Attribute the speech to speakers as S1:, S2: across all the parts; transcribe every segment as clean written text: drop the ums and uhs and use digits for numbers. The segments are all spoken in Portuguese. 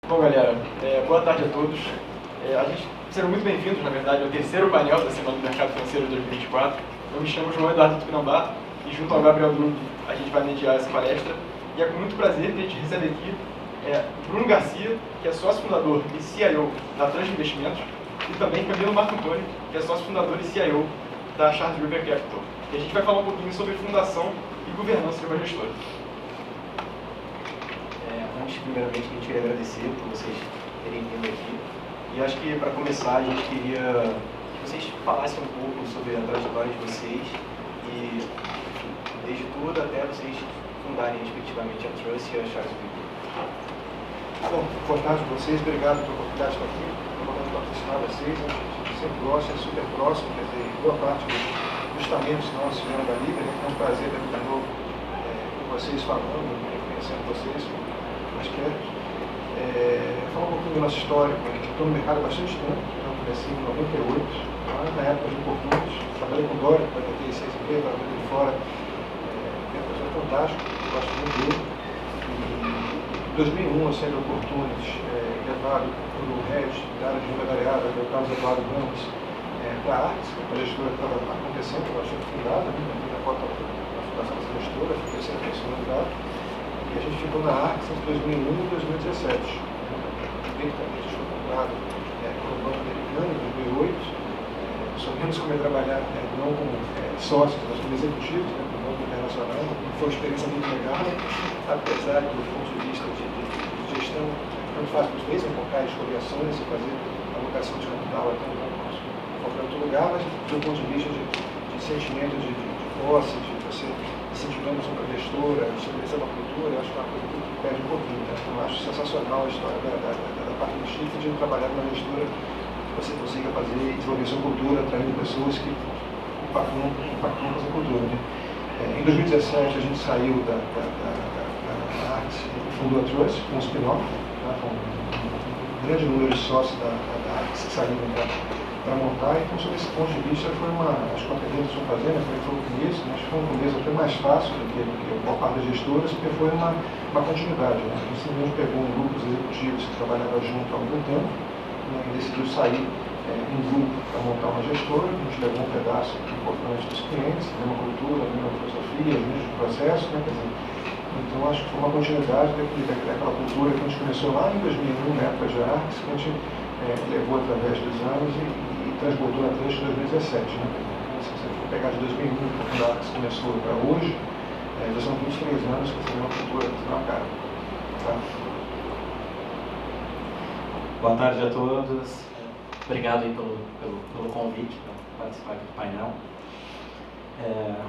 S1: Bom, galera, boa tarde a todos. Serão muito bem-vindos, na verdade, ao terceiro painel da Semana do Mercado Financeiro de 2024. Eu me chamo João Eduardo Tupinambá e, junto ao Gabriel Drum, a gente vai mediar essa palestra. E é com muito prazer que a gente recebe aqui Bruno Garcia, que é sócio-fundador e CIO da Trans Investimentos, e também Camilo Marcantoni, que é sócio-fundador e CIO da Charles River Capital. E a gente vai falar um pouquinho sobre fundação e governança de uma gestora.
S2: Primeiramente, a gente queria agradecer por vocês terem vindo aqui. E acho que, para começar, a gente queria que vocês falassem um pouco sobre a trajetória de vocês e, desde tudo até vocês fundarem, respectivamente, a Trust e a Charles River.
S3: Bom, boa tarde a vocês. Obrigado pela oportunidade de estar aqui. Estou podendo patrocinar vocês. A gente sempre gosta, é super próximo. Quer dizer, boa parte dos talentos nossos vieram da Liga. É um prazer estar de novo com vocês falando, conhecendo vocês. Falar um pouquinho da nossa história. Estou no mercado há bastante tempo, eu comecei em 98, na época de oportunos. Trabalhei com Dória, para ter seis empresas, trabalhei de fora. É um projeto fantástico, eu gosto muito dele. Em 2001, eu saí do Oportunis, levado pelo Regis, da área de renda variável, do Carlos Eduardo Ramos, para a Artes, que é uma gestora que estava acontecendo, eu achei fundada, na cota da fundação dessa gestora, fui crescendo com esse lugar. E a gente ficou na Arx entre 2001 e 2017. Eventualmente a gente foi comprado pelo Banco Americano em 2008. Soubemos como trabalhar, não como sócios, mas como executivos, no Banco Internacional. Foi uma experiência muito legal, apesar do ponto de vista de gestão, não faz muito vezes, focar em escolher ações e fazer alocação de capital até qualquer outro lugar, mas do ponto de vista de sentimento de posse, de você incentivando sobre a gestora, estabelecer uma cultura, eu acho que é uma coisa que perde um pouquinho. Tá? Então, eu acho sensacional a história da parte do Chifre de trabalhar numa gestora que você consiga fazer e desenvolver sua cultura, atraindo pessoas que impactam essa cultura. Né? Em 2017, a gente saiu da Arts e fundou a Trust, com um spin-off, tá? Com um grande número de sócios da Arts que saíram para montar. Então, sob esse ponto de vista, acho que a pergunta que eu estou fazendo, foi o começo, acho que foi um começo até mais fácil do que a parte das gestoras, porque foi uma continuidade. Né? A gente simplesmente pegou um grupo de executivos que trabalhava junto há algum tempo, né, e decidiu sair em grupo para montar uma gestora. A gente levou um pedaço importante dos clientes, a mesma cultura, a mesma filosofia, o mesmo processo. Né? Quer dizer, então, acho que foi uma continuidade daquela cultura que a gente começou lá em 2001, na época de Arx, que a gente levou através dos anos e transbordou na Trust em 2017. Né? Se você for pegar de 2001, quando a Arx começou para hoje, já são 23 anos que essa mesma cultura está na cara. Tá?
S4: Boa tarde a todos. Obrigado aí pelo convite para participar aqui do painel.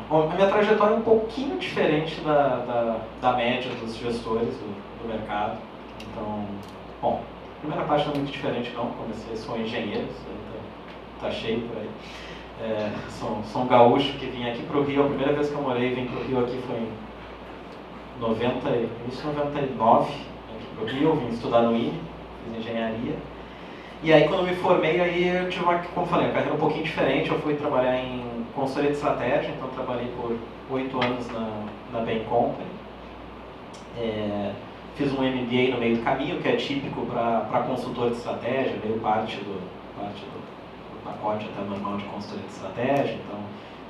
S4: Bom, a minha trajetória é um pouquinho diferente da média dos gestores do mercado. Então, bom, a primeira parte não é muito diferente não, sou engenheiro, tá cheio por aí. Sou um gaúcho que vim aqui para o Rio, a primeira vez que eu morei, vim para o Rio aqui foi em início de 99, aqui para o Rio, eu vim estudar no INE, fiz engenharia. E aí quando eu me formei, aí eu tive como falei, uma carreira um pouquinho diferente, eu fui trabalhar em consultoria de estratégia, então trabalhei por 8 anos na Bain Company. Fiz um MBA no meio do caminho, que é típico para consultor de estratégia, meio parte do pacote até normal de consultoria de estratégia, então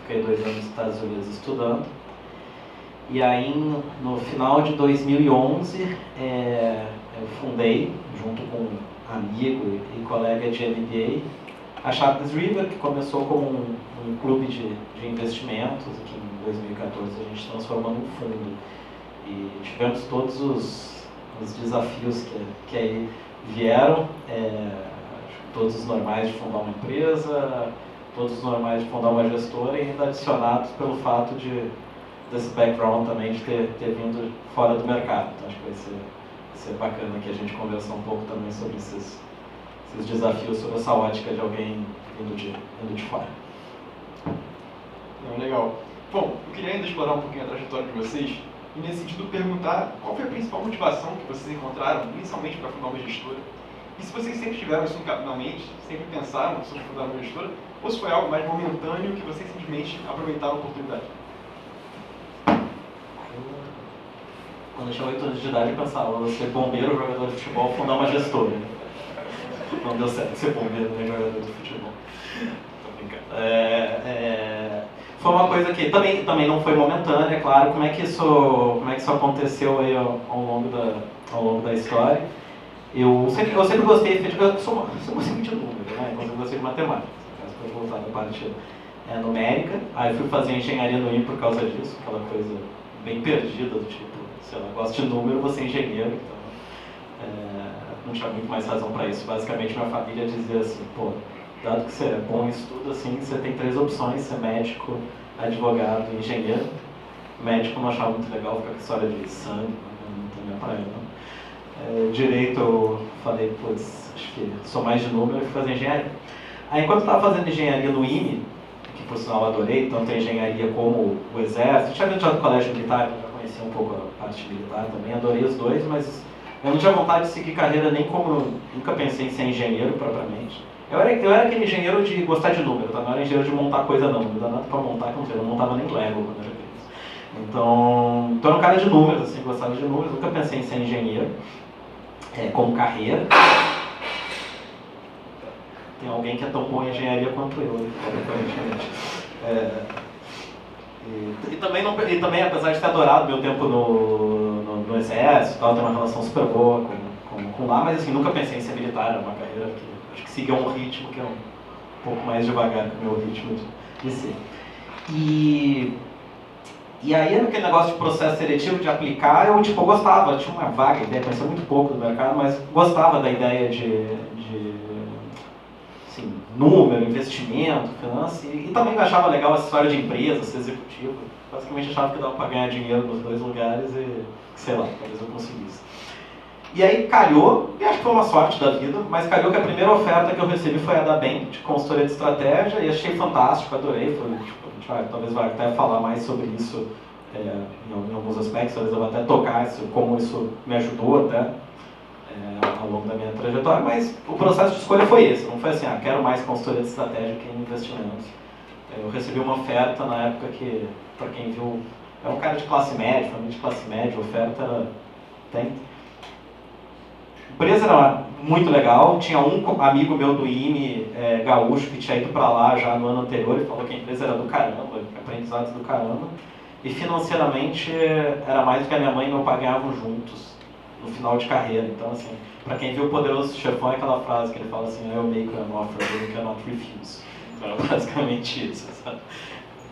S4: fiquei 2 anos nos Estados Unidos estudando. E aí, no final de 2011, eu fundei, junto com um amigo e colega de MBA, a Charles River, que começou como um clube de investimentos, que em 2014 a gente transformou num fundo. E tivemos todos os desafios que aí vieram, todos os normais de fundar uma empresa, todos os normais de fundar uma gestora, e ainda adicionados pelo fato desse background também de ter vindo fora do mercado. Então acho que vai ser bacana que a gente conversar um pouco também sobre esses desafios, sobre essa ótica de alguém vindo de fora.
S1: Legal. Bom, eu queria ainda explorar um pouquinho a trajetória de vocês e, nesse sentido, perguntar qual foi a principal motivação que vocês encontraram, inicialmente, para fundar uma gestora. E se vocês sempre tiveram isso na mente, sempre pensaram sobre fundar uma gestora, ou se foi algo mais momentâneo que vocês simplesmente aproveitaram a oportunidade?
S4: Quando eu tinha 8 anos de idade, eu pensava, vou ser bombeiro, jogador de futebol, fundar uma gestora. Não deu certo ser bombeiro nem jogador de futebol. Tô brincando. Foi uma coisa que também não foi momentânea, é claro. Como é que isso aconteceu aí ao longo da história? Eu sempre gostei, eu sou muito de número, né? Eu sempre gostei de matemática, foi voltar da parte numérica. Aí fui fazer engenharia no IME por causa disso, aquela coisa bem perdida, do tipo, sei lá, gosto de número, vou ser engenheiro, então não tinha muito mais razão para isso. Basicamente minha família dizia assim, pô, dado que você é bom em estudo, assim, você tem 3 opções, ser médico, advogado e engenheiro. Médico não achava muito legal ficar com a história de sangue, não tem minha praia, não. Direito eu falei, putz, acho que sou mais de número e fui fazer engenharia. Aí enquanto eu estava fazendo engenharia no IME, que por sinal eu adorei, tanto a engenharia como o exército, tinha vindo já do colégio militar, eu já conhecia um pouco a parte militar também, adorei os dois, mas eu não tinha vontade de seguir carreira nem como, nunca pensei em ser engenheiro propriamente. Eu era aquele engenheiro de gostar de número, tá? Não era engenheiro de montar coisa não dá nada pra montar, eu não montava nem Lego quando era criança. Então era um cara de números, assim, gostava de números, nunca pensei em ser engenheiro. Como carreira. Tem alguém que é tão bom em engenharia quanto eu, aparentemente. E também, apesar de ter adorado meu tempo no exército, tal, ter uma relação super boa com lá, mas assim, nunca pensei em ser militar, é uma carreira que acho que seguia um ritmo que é um pouco mais devagar que o meu ritmo de ser. E aí, aquele negócio de processo seletivo, de aplicar, eu gostava, tinha uma vaga ideia, conhecia muito pouco do mercado, mas gostava da ideia de assim, número, investimento, finança, e também achava legal essa história de empresa, ser executivo. Basicamente achava que dava para ganhar dinheiro nos 2 lugares e, sei lá, talvez eu conseguisse. E aí calhou, e acho que foi uma sorte da vida, mas calhou que a primeira oferta que eu recebi foi a da BEM, de consultoria de estratégia, e achei fantástico, adorei, talvez vai até falar mais sobre isso em alguns aspectos, talvez eu vou até tocar como isso me ajudou até ao longo da minha trajetória, mas o processo de escolha foi esse, não foi assim, quero mais consultoria de estratégia que investimentos. Eu recebi uma oferta na época que, para quem viu, é um cara de classe média, família de classe média, a oferta era... A empresa era muito legal, tinha um amigo meu do IME, gaúcho, que tinha ido para lá já no ano anterior e falou que a empresa era do caramba, aprendizados do caramba, e financeiramente era mais do que a minha mãe e meu pai ganhavam juntos no final de carreira. Então, assim, para quem viu o Poderoso Chefão, é aquela frase que ele fala assim, eu make an offer, you cannot refuse. Então, era basicamente isso, sabe?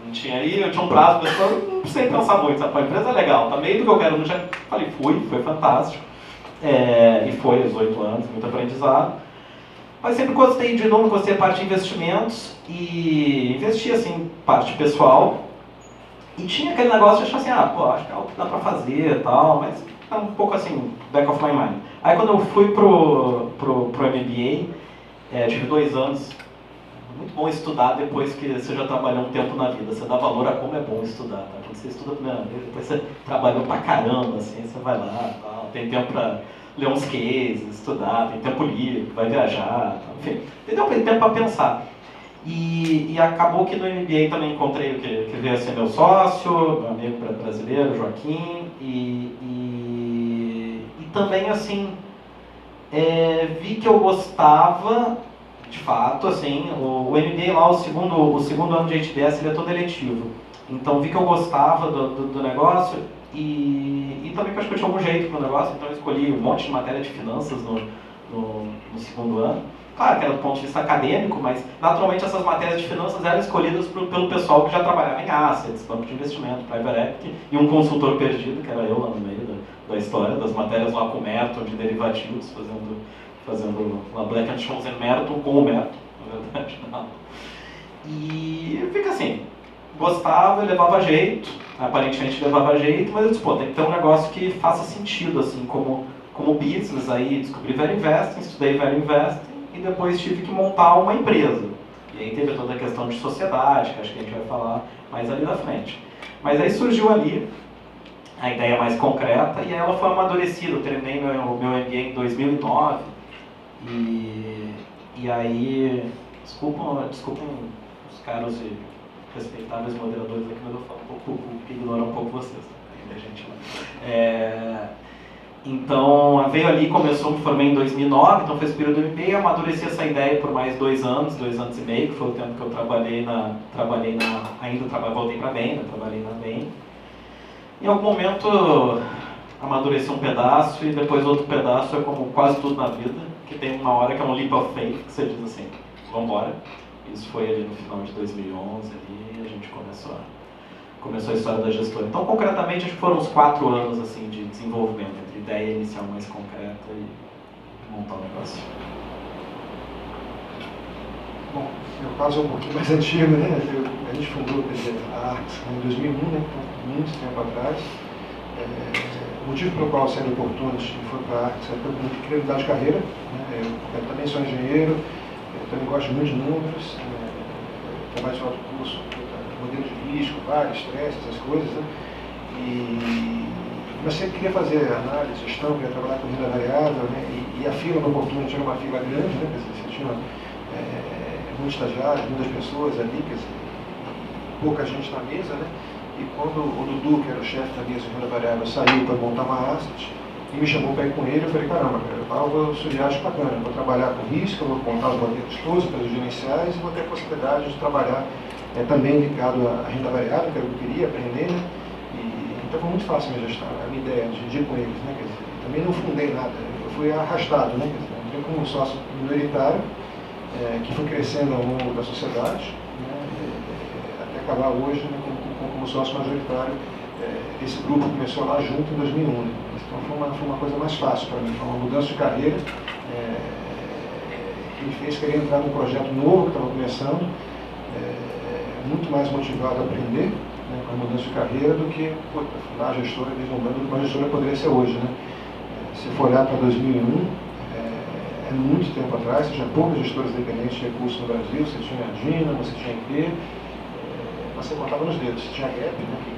S4: Não tinha aí, eu tinha um prazo, mas eu não precisei pensar muito, sabe? A empresa é legal, tá meio do que eu quero, eu já falei, foi fantástico. E foi aos 8 anos, muito aprendizado. Mas sempre gostei de número, gostei da parte de investimentos e investi assim, parte pessoal. E tinha aquele negócio de achar assim, acho que é algo que dá pra fazer e tal, mas era um pouco assim, back of my mind. Aí quando eu fui pro MBA, tive 2 anos, muito bom estudar depois que você já trabalhou um tempo na vida, você dá valor a como é bom estudar, tá? Quando você estuda a primeira vez, depois você trabalhou pra caramba, assim, você vai lá, tal, tem tempo pra ler uns cases, estudar, tem tempo livre, vai viajar, tal, enfim, tem tempo pra pensar. E acabou que no MBA também encontrei o que veio a ser meu sócio, meu amigo brasileiro, Joaquim, e também, assim, vi que eu gostava, de fato, assim, o MBA lá, o segundo ano de HBS, ele é todo eletivo. Então, vi que eu gostava do negócio e também que eu acho que eu tinha algum jeito pro negócio, então eu escolhi um monte de matéria de finanças no segundo ano. Claro que era do ponto de vista acadêmico, mas naturalmente essas matérias de finanças eram escolhidas pelo pessoal que já trabalhava em assets, banco de investimento, private equity, e um consultor perdido, que era eu lá no meio da história, das matérias lá com o Merton, de derivativos, fazendo uma Black and Scholes em Merton com o Merton, na verdade, não. E fica assim, gostava, levava jeito, aparentemente levava jeito, mas eu disse, tem que ter um negócio que faça sentido, assim, como business. Aí descobri Value Investing, estudei Value Investing, e depois tive que montar uma empresa. E aí teve toda a questão de sociedade, que acho que a gente vai falar mais ali na frente. Mas aí surgiu ali a ideia mais concreta, e ela foi amadurecida. Eu terminei meu MBA em 2009, e aí, desculpem os caros e respeitáveis moderadores aqui, mas eu falo ignorar um pouco vocês. muita gente lá. Então, veio ali, começou, me formei em 2009, então fez o período do MBA, amadureci essa ideia por mais 2 anos e meio, que foi o tempo que eu voltei para a Bain, trabalhei na Bain. Em algum momento, amadureci um pedaço e depois outro pedaço, é como quase tudo na vida, que tem uma hora que é um leap of faith, que você diz assim, vamos embora. Isso foi ali no final de 2011, ali, a gente começou a história da gestora. Então, concretamente, acho que foram uns 4 anos assim, de desenvolvimento, entre ideia inicial mais concreta e montar o negócio.
S3: Bom, meu caso é um pouquinho mais antigo, né? A gente fundou a Arts em 2001, né? Então, muito tempo atrás. O motivo pelo qual eu saí do Oportunity e fui para a Arts é porque eu queria mudar de carreira. Né? Eu também sou engenheiro, eu também gosto muito de números, trabalho de alto curso, modelo de risco, estresse, essas coisas, né? Mas sempre queria fazer análise, gestão, queria trabalhar com renda variável, né? E a fila no Oportunity era uma fila grande, né? Quer dizer, você tinha muitos estagiários, muitas pessoas ali, quer dizer, pouca gente na mesa, né? E quando o Dudu, que era o chefe da mesa de renda variável, saiu para montar uma asset e me chamou para ir com ele, eu falei, caramba, cara, eu vou estudar de bacana, vou trabalhar com risco, vou montar os modelos todos, pelos gerenciais, e vou ter a possibilidade de trabalhar também ligado à renda variável, que era o que eu queria aprender, né? Então foi muito fácil a minha gestão, a minha ideia de ir com eles, né? Quer dizer, também não fundei nada, eu fui arrastado, né? Quer dizer, entrei como sócio minoritário, que foi crescendo ao longo da sociedade, né? Até acabar hoje, né, como sócio majoritário. Esse grupo começou lá junto em 2001, né? Então foi uma coisa mais fácil para mim, foi uma mudança de carreira, que me fez querer entrar num projeto novo que estava começando, muito mais motivado a aprender, né, com a mudança de carreira, do que fundar a gestora, deslumbrando do que uma gestora poderia ser hoje, né? Se for olhar para 2001, é muito tempo atrás, você tinha poucas gestoras independentes de recursos no Brasil, você tinha a Dina, você tinha a IP, mas você contava nos dedos. Você tinha a Gap, né, que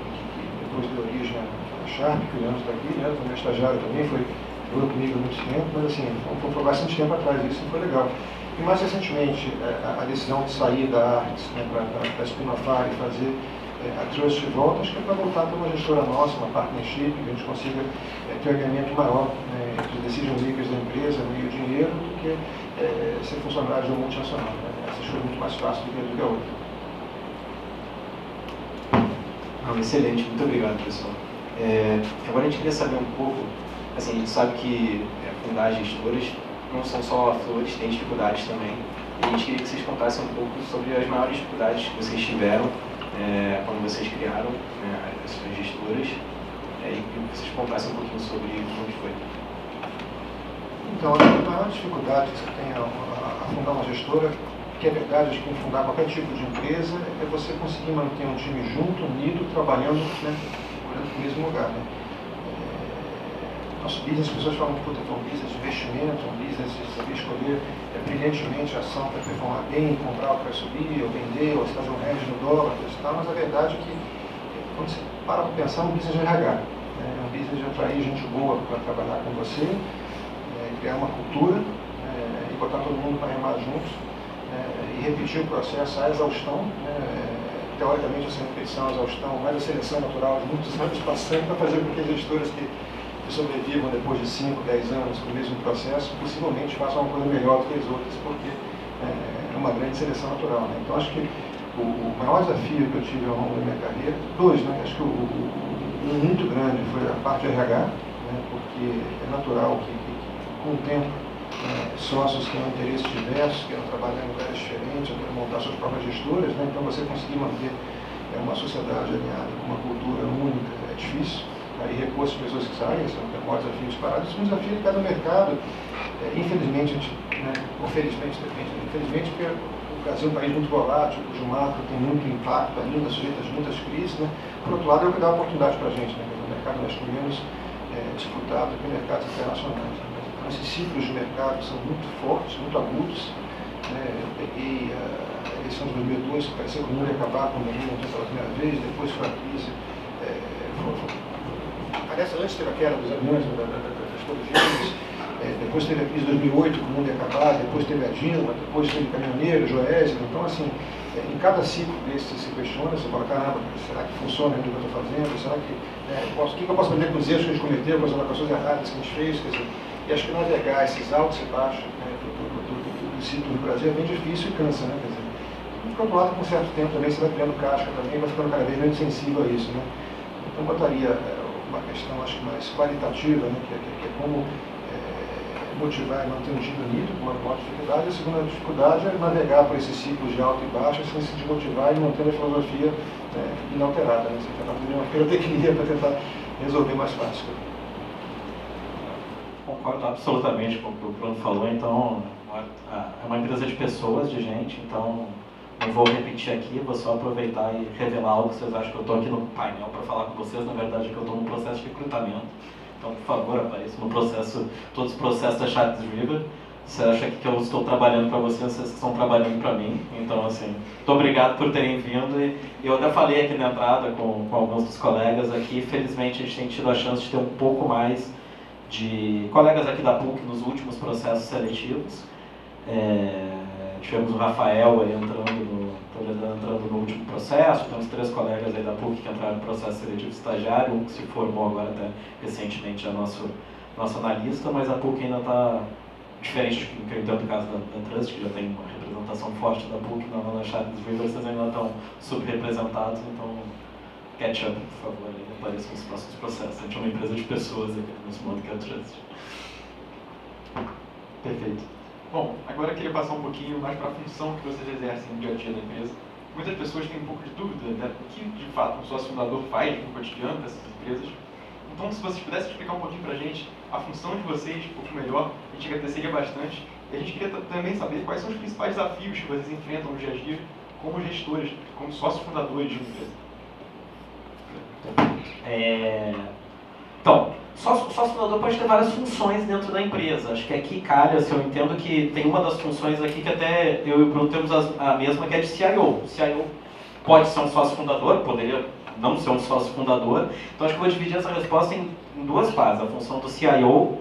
S3: depois deu origem à Sharp, que o Leandro está aqui, né, foi meu estagiário também, foi comigo há muito tempo, mas assim, foi bastante tempo atrás, isso foi legal. E mais recentemente, a decisão de sair da Arts, né, para Spinofar e fazer a Trust de volta, acho que é para voltar para uma gestora nossa, uma partnership, que a gente consiga ter um alinhamento maior, né, entre os decision makers da empresa, meio dinheiro, do que ser funcionário de uma multinacional. Né? Essa foi muito mais fácil do que a outra.
S2: Excelente, muito obrigado, pessoal. Agora a gente queria saber um pouco, assim, a gente sabe que fundar gestoras não são só flores, tem dificuldades também. E a gente queria que vocês contassem um pouco sobre as maiores dificuldades que vocês tiveram quando vocês criaram as suas gestoras, e que vocês contassem um pouquinho sobre como que foi.
S3: Então, a maior dificuldade que você tem a fundar uma gestora, que é verdade, acho que em fundar qualquer tipo de empresa, é você conseguir manter um time junto, unido, trabalhando, né, no mesmo lugar. Né? Nosso business, as pessoas falam que é um business de investimento, um business de saber escolher brilhantemente a ação para performar bem, comprar o que vai subir, ou vender, ou se fazer um hedge no dólar, mas a verdade é que, quando você para para pensar, é um business de RH. É um business de atrair gente boa para trabalhar com você, criar uma cultura, e botar todo mundo para remar juntos, e repetir o processo à exaustão. Teoricamente, essa repetição, a exaustão, mais a seleção natural de muitos anos passando para fazer com que as gestoras que sobrevivam depois de 5, 10 anos com o mesmo processo, possivelmente façam uma coisa melhor do que as outras, porque é uma grande seleção natural. Né? Então, acho que o maior desafio que eu tive ao longo da minha carreira, dois, né? Acho que um muito grande foi a parte de RH, né? Porque é natural que com o tempo, sócios que têm interesses diversos, queiram trabalhar em lugares diferentes, queiram montar suas próprias gestoras, né? Então você conseguir manter uma sociedade alinhada com uma cultura única é difícil. E repor as pessoas que saem, são o maior desafio disparado. Isso é um desafio de cada mercado. Infelizmente, ou felizmente, depende. Infelizmente, porque o Brasil é um país muito volátil, cujo macro tem muito impacto ainda, sujeito a muitas crises. Né? Por outro lado, é o que dá oportunidade para a gente. Né? O mercado masculino disputado que mercados internacionais. Então, esses ciclos de mercado são muito fortes, muito agudos. Eu peguei a eleição de 2002, que parecia que o mundo ia acabar quando eu não pela primeira vez, depois foi a crise. Aliás, antes teve a queda dos aviões, das Torres Gêmeas, depois teve a crise de 2008, que o mundo ia acabar, depois teve a Dilma, depois teve caminhoneiro, Joésio. Então, assim, em cada ciclo desse se questiona, você fala, caramba, será que funciona o que eu estou fazendo? Será que, o que eu posso aprender com os erros que a gente cometeu, com as alocações erradas que a gente fez? Quer dizer, e acho que navegar esses altos e baixos do ciclo do Brasil é bem difícil e cansa, né? Quer dizer, e por outro lado, com um certo tempo também você vai criando casca também, vai ficando cada vez menos sensível a isso, né? Então, eu botaria uma questão, acho que mais qualitativa, né? que é como motivar e manter um time unido, com uma maior dificuldade. A segunda dificuldade é navegar por esses ciclos de alto e baixo sem se desmotivar e mantendo a filosofia inalterada. Né? Você tentar fazer uma pirotecnia para tentar resolver mais fácil.
S4: Concordo absolutamente com o que o Bruno falou. Então, é uma empresa de pessoas, de gente, então não vou repetir aqui, vou só aproveitar e revelar algo que vocês acham que eu estou aqui no painel para falar com vocês. Na verdade, é que eu estou no processo de recrutamento. Então, por favor, apareça no processo, todos os processos da Charles River. Você acha que eu estou trabalhando para vocês, vocês estão trabalhando para mim. Então, assim, muito obrigado por terem vindo. E eu até falei aqui na entrada com alguns dos colegas aqui. Felizmente, a gente tem tido a chance de ter um pouco mais de colegas aqui da PUC nos últimos processos seletivos. Tivemos o Rafael aí entrando no último processo, temos 3 colegas aí da PUC que entraram no processo seletivo estagiário, um que se formou agora até recentemente, é nosso analista, mas a PUC ainda está diferente do que eu entendo do caso da Trust, que já tem uma representação forte da PUC na Charles River, vocês ainda estão subrepresentados, então catch up, por favor, e apareçam nos próximos processos. A gente é uma empresa de pessoas aqui nesse mundo que é a Trust. Perfeito.
S1: Bom, agora eu queria passar um pouquinho mais para a função que vocês exercem no dia a dia da empresa. Muitas pessoas têm um pouco de dúvida, né, do que de fato um sócio fundador faz no cotidiano dessas empresas. Então, se vocês pudessem explicar um pouquinho para a gente a função de vocês, um pouco melhor, a gente agradeceria bastante. E a gente queria também saber quais são os principais desafios que vocês enfrentam no dia a dia como gestores, como sócios fundadores de uma empresa.
S4: Então, o sócio fundador pode ter várias funções dentro da empresa. Acho que aqui calha, se eu entendo que tem uma das funções aqui que até eu e o Bruno temos a mesma, que é de CIO. O CIO pode ser um sócio fundador, poderia não ser um sócio fundador. Então acho que eu vou dividir essa resposta em 2 partes. A função do CIO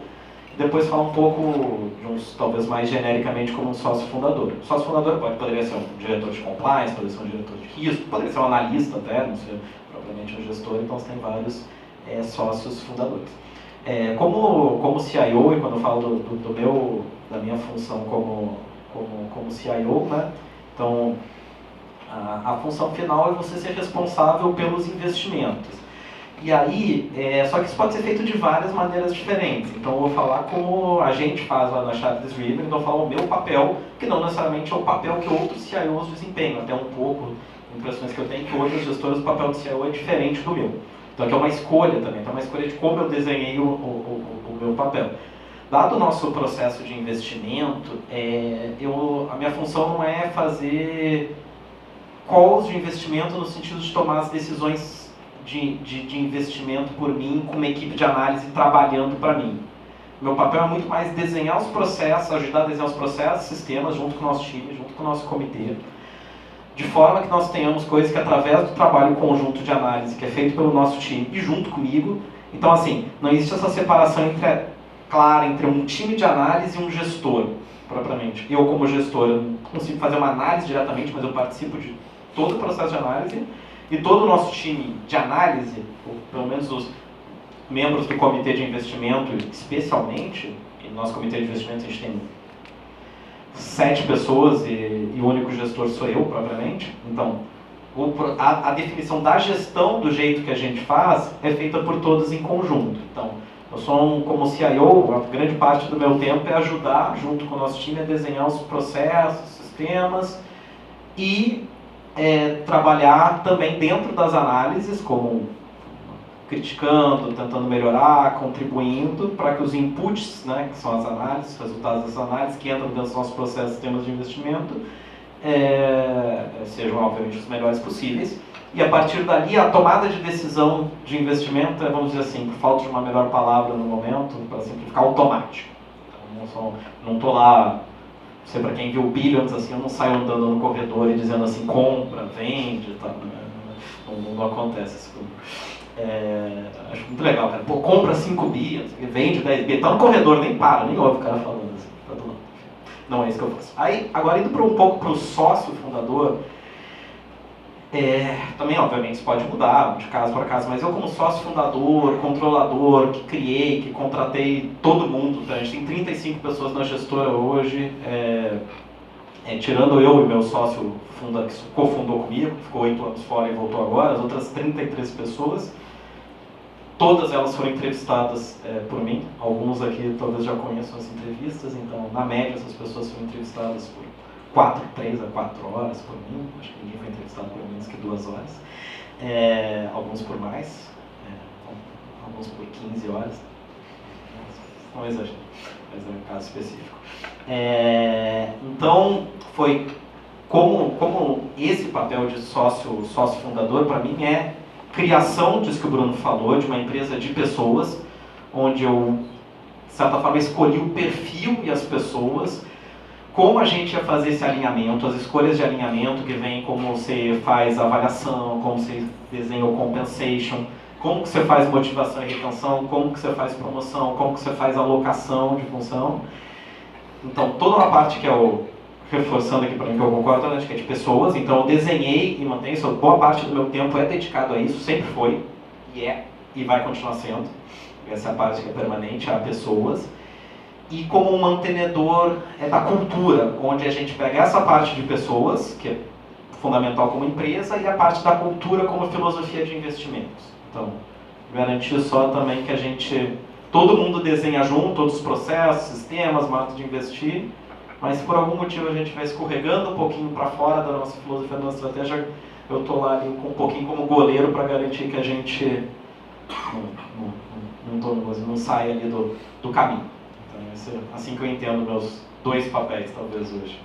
S4: e depois falar um pouco, talvez mais genericamente, como um sócio fundador. O sócio fundador poderia ser um diretor de compliance, poderia ser um diretor de risco, poderia ser um analista até, não ser propriamente um gestor. Então você tem vários sócios fundadores. Como CIO, e quando eu falo da minha função como CIO, né? Então a função final é você ser responsável pelos investimentos. E aí, só que isso pode ser feito de várias maneiras diferentes. Então eu vou falar como a gente faz lá na Charles River, então eu falo o meu papel, que não necessariamente é o papel que outros CIOs desempenham, até um pouco, impressões que eu tenho que hoje os gestores, o papel do CIO é diferente do meu. Então aqui é uma escolha também, então é uma escolha de como eu desenhei o meu papel. Dado o nosso processo de investimento, a minha função não é fazer calls de investimento no sentido de tomar as decisões de investimento por mim, com uma equipe de análise trabalhando para mim. Meu papel é muito mais desenhar os processos, ajudar a desenhar os processos, sistemas, junto com o nosso time, junto com o nosso comitê, de forma que nós tenhamos coisas que, através do trabalho conjunto de análise que é feito pelo nosso time e junto comigo, então assim, não existe essa separação clara entre um time de análise e um gestor, propriamente. Eu, como gestor, eu não consigo fazer uma análise diretamente, mas eu participo de todo o processo de análise, e todo o nosso time de análise, ou pelo menos os membros do comitê de investimento, especialmente, e no nosso comitê de investimento a gente tem 7 pessoas e o único gestor sou eu, propriamente. Então, a definição da gestão do jeito que a gente faz é feita por todos em conjunto. Então, eu sou como CIO, a grande parte do meu tempo é ajudar, junto com o nosso time, a desenhar os processos, sistemas e trabalhar também dentro das análises, como criticando, tentando melhorar, contribuindo para que os inputs, né, que são as análises, os resultados das análises que entram dentro dos nossos processos e sistemas de investimento, sejam, obviamente, os melhores possíveis. E a partir dali, a tomada de decisão de investimento é, vamos dizer assim, por falta de uma melhor palavra no momento, para simplificar, automático. Então, não estou lá, não sei para quem viu Billions, assim, eu não saio andando no corredor e dizendo assim, compra, vende, tá, não acontece isso comigo. Acho muito legal, cara. Pô, compra 5 bi, vende 10 bi, tá no corredor, nem para, nem ouve o cara falando assim, tá do lado. Não é isso que eu faço. Aí, agora indo um pouco para o sócio fundador, Também, obviamente, isso pode mudar de caso para caso, mas eu como sócio fundador, controlador, que criei, que contratei todo mundo, tá? A gente tem 35 pessoas na gestora hoje, tirando eu e meu sócio que cofundou comigo, que ficou 8 anos fora e voltou agora, as outras 33 pessoas, todas elas foram entrevistadas por mim. Alguns aqui talvez já conheçam as entrevistas, então, na média, essas pessoas foram entrevistadas por 3 a 4 horas por mim. Acho que ninguém foi entrevistado por menos que 2 horas. Alguns por mais, alguns por 15 horas. Não exagero, mas é um caso específico. Então, foi como esse papel de sócio fundador, para mim, é criação, disso que o Bruno falou, de uma empresa de pessoas, onde eu, de certa forma, escolhi o perfil e as pessoas, como a gente ia fazer esse alinhamento, as escolhas de alinhamento que vem, como você faz a avaliação, como você desenha o compensation, como que você faz motivação e retenção, como que você faz promoção, como que você faz alocação de função. Então, toda a parte que eu, reforçando aqui para mim que eu concordo, acho que é de pessoas, então eu desenhei e mantenho isso, boa parte do meu tempo é dedicado a isso, sempre foi, e vai continuar sendo. Essa é a parte que é permanente, a pessoas. E como um mantenedor da cultura, onde a gente pega essa parte de pessoas, que é fundamental como empresa, e a parte da cultura como filosofia de investimentos. Então, garantir só também que todo mundo desenha junto, todos os processos, sistemas, modos de investir, mas se por algum motivo a gente vai escorregando um pouquinho para fora da nossa filosofia, da nossa estratégia, eu estou lá ali um pouquinho como goleiro para garantir que a gente não saia ali do caminho. Então, é assim que eu entendo meus 2 papéis, talvez, hoje.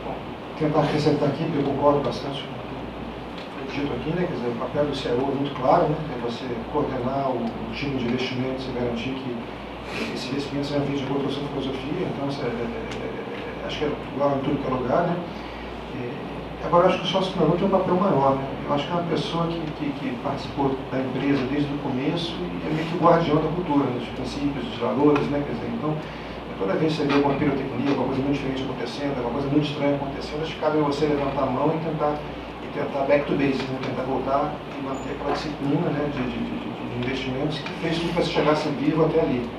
S3: Bom, tentar acrescentar aqui, porque eu concordo bastante com o que foi dito aqui, né? Quer dizer, o papel do CRO é muito claro, né? É você coordenar o time de investimentos e garantir que esse investimento seja feito de acordo com a sua filosofia. Então, acho que é igual em tudo que é lugar, né? Agora, eu acho que o sócio fundador tem um papel maior, né? Eu acho que é uma pessoa que participou da empresa desde o começo e é meio que o guardião da cultura, dos princípios, dos valores, né? Quer dizer, então, toda vez que você vê alguma pirotecnia, alguma coisa muito diferente acontecendo, alguma coisa muito estranha acontecendo, acho que cabe você levantar a mão e tentar back to basics, né? Tentar voltar e manter aquela disciplina, né? de investimentos que fez com que você chegasse vivo até ali.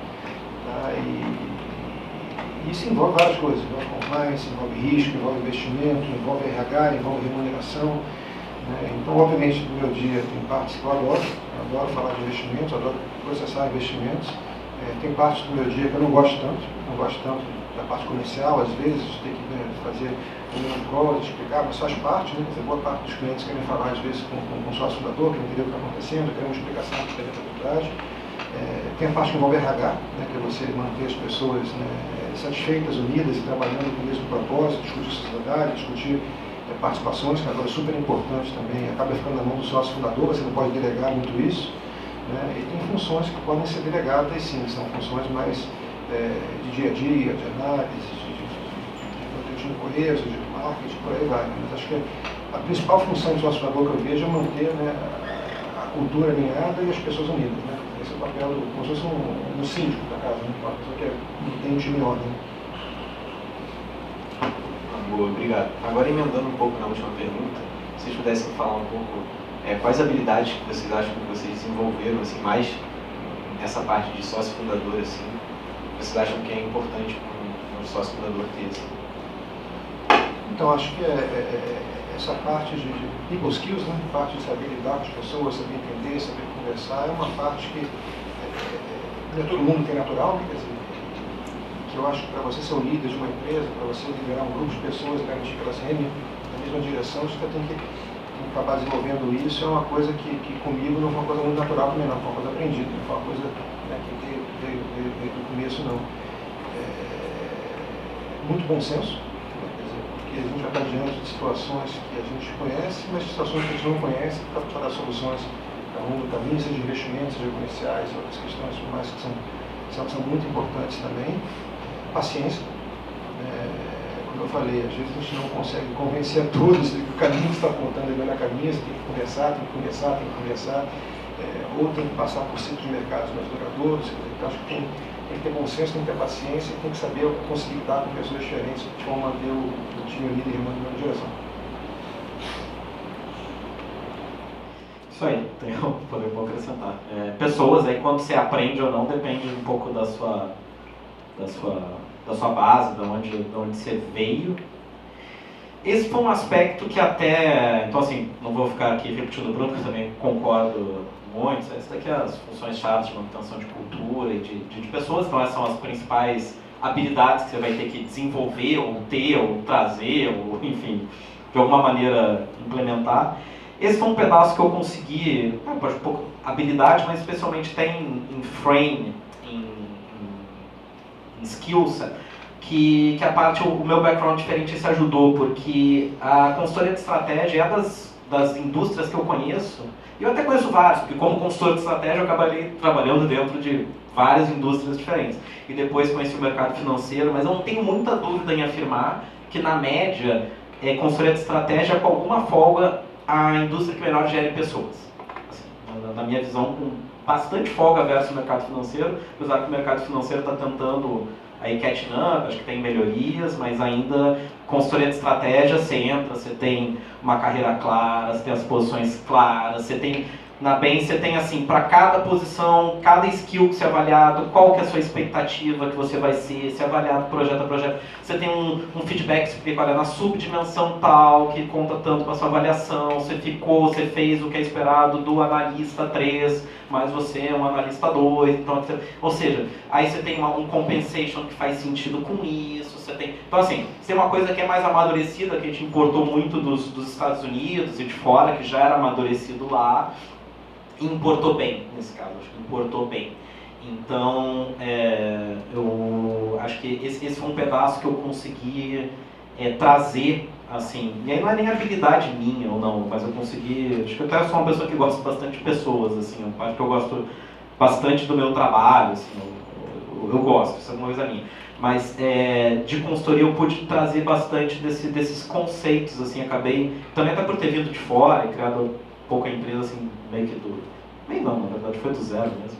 S3: Tá? E isso envolve várias coisas, envolve compliance, envolve risco, envolve investimento, envolve RH, envolve remuneração. Né? Então, obviamente, no meu dia tem partes que eu adoro falar de investimentos, adoro processar investimentos. Tem partes do meu dia que eu não gosto tanto da parte comercial, às vezes, tem que fazer um call, explicar, mas faz parte, né? Boa parte dos clientes querem falar, às vezes, com o sócio fundador, que não entendeu o que está acontecendo, querem uma explicação que tem dificuldade. Tem a parte que envolve RH, né, que é você manter as pessoas, né, satisfeitas, unidas e trabalhando com o mesmo propósito, discutir sociedade, discutir participações, que agora é super importante também, acaba ficando na mão do sócio fundador, você não pode delegar muito isso. Né, e tem funções que podem ser delegadas, sim, são funções mais de dia a dia, de análise, de correio, de marketing, por aí vai. Mas acho que a principal função do sócio fundador que eu vejo é manter, né, a cultura alinhada e as pessoas unidas. Né? Esse é o papel como se fosse um síndico da casa, né? Uma pessoa que tem um time em ordem.
S2: Boa, obrigado. Agora, emendando um pouco na última pergunta, se vocês pudessem falar um pouco quais habilidades que vocês acham que vocês desenvolveram assim, mais nessa parte de sócio fundador, assim, vocês acham que é importante para um sócio fundador ter? Assim?
S3: Então, acho que essa parte de people skills, né? Parte de saber lidar com as pessoas, saber entender, saber conversar, é uma parte que não é todo mundo tem natural, né? Quer dizer, que eu acho que para você ser o líder de uma empresa, para você liderar um grupo de pessoas e garantir que elas remem na mesma direção, você tem que acabar desenvolvendo isso. É uma coisa que comigo não foi uma coisa muito natural também, não, foi uma coisa aprendida, não foi uma coisa, né, que veio do começo, não. Muito bom senso, né? Quer dizer, porque a gente vai estar diante de situações que a gente conhece, mas situações que a gente não conhece, para dar soluções ao longo do caminho, seja de investimentos, seja comerciais, outras questões mais que são muito importantes também. Paciência. Como eu falei, às vezes a gente não consegue convencer a todos de que o caminho que está apontando é o melhor caminho, você tem que conversar, ou tem que passar por ciclos de mercados mais duradouros. Então, acho que tem que ter bom senso, tem que ter paciência, tem que saber conseguir lidar com pessoas diferentes que vão manter o time líder e remando na direção.
S4: Isso aí, vou acrescentar. Pessoas, aí quando você aprende ou não, depende um pouco da sua base, de onde você veio. Esse foi um aspecto que até, então assim, não vou ficar aqui repetindo o Bruno, porque eu também concordo muito, isso daqui é as funções chaves de manutenção de cultura e de pessoas, então essas são as principais habilidades que você vai ter que desenvolver, ou ter, ou trazer, ou enfim, de alguma maneira implementar. Esse foi um pedaço que eu consegui, pode um pouco habilidade, mas especialmente até em frame, em skills, que a parte, o meu background diferente se ajudou, porque a consultoria de estratégia é das indústrias que eu conheço, e eu até conheço várias, porque como consultor de estratégia eu acabei trabalhando dentro de várias indústrias diferentes. E depois conheci o mercado financeiro, mas eu não tenho muita dúvida em afirmar que, na média, consultoria de estratégia, com alguma folga, a indústria que melhor gere pessoas. Assim, na minha visão, com bastante folga versus o mercado financeiro, apesar que o mercado financeiro está tentando aí catching up, acho que tem melhorias, mas ainda consultoria de estratégia, você entra, você tem uma carreira clara, você tem as posições claras, você tem, na BEM, você tem assim, para cada posição, cada skill que você é avaliado, qual que é a sua expectativa que você vai ser, se é avaliado projeto a projeto, você tem um feedback que explica, olha, na subdimensão tal, que conta tanto para a sua avaliação, você fez o que é esperado do analista 3, mas você é um analista 2, então, ou seja, aí você tem um compensation que faz sentido com isso, você tem, então assim, você tem uma coisa que é mais amadurecida, que a gente importou muito dos Estados Unidos e de fora, que já era amadurecido lá, e importou bem, nesse caso, acho que importou bem. Então, eu acho que esse foi um pedaço que eu consegui trazer, assim, e aí não é nem habilidade minha ou não, mas eu consegui, acho que eu até sou uma pessoa que gosta bastante de pessoas, assim, eu acho que eu gosto bastante do meu trabalho, assim, eu gosto, isso é uma coisa minha. Mas de consultoria eu pude trazer bastante desses conceitos, assim, acabei, também até por ter vindo de fora e criado pouca empresa, assim, meio que meio não, na verdade foi do zero mesmo.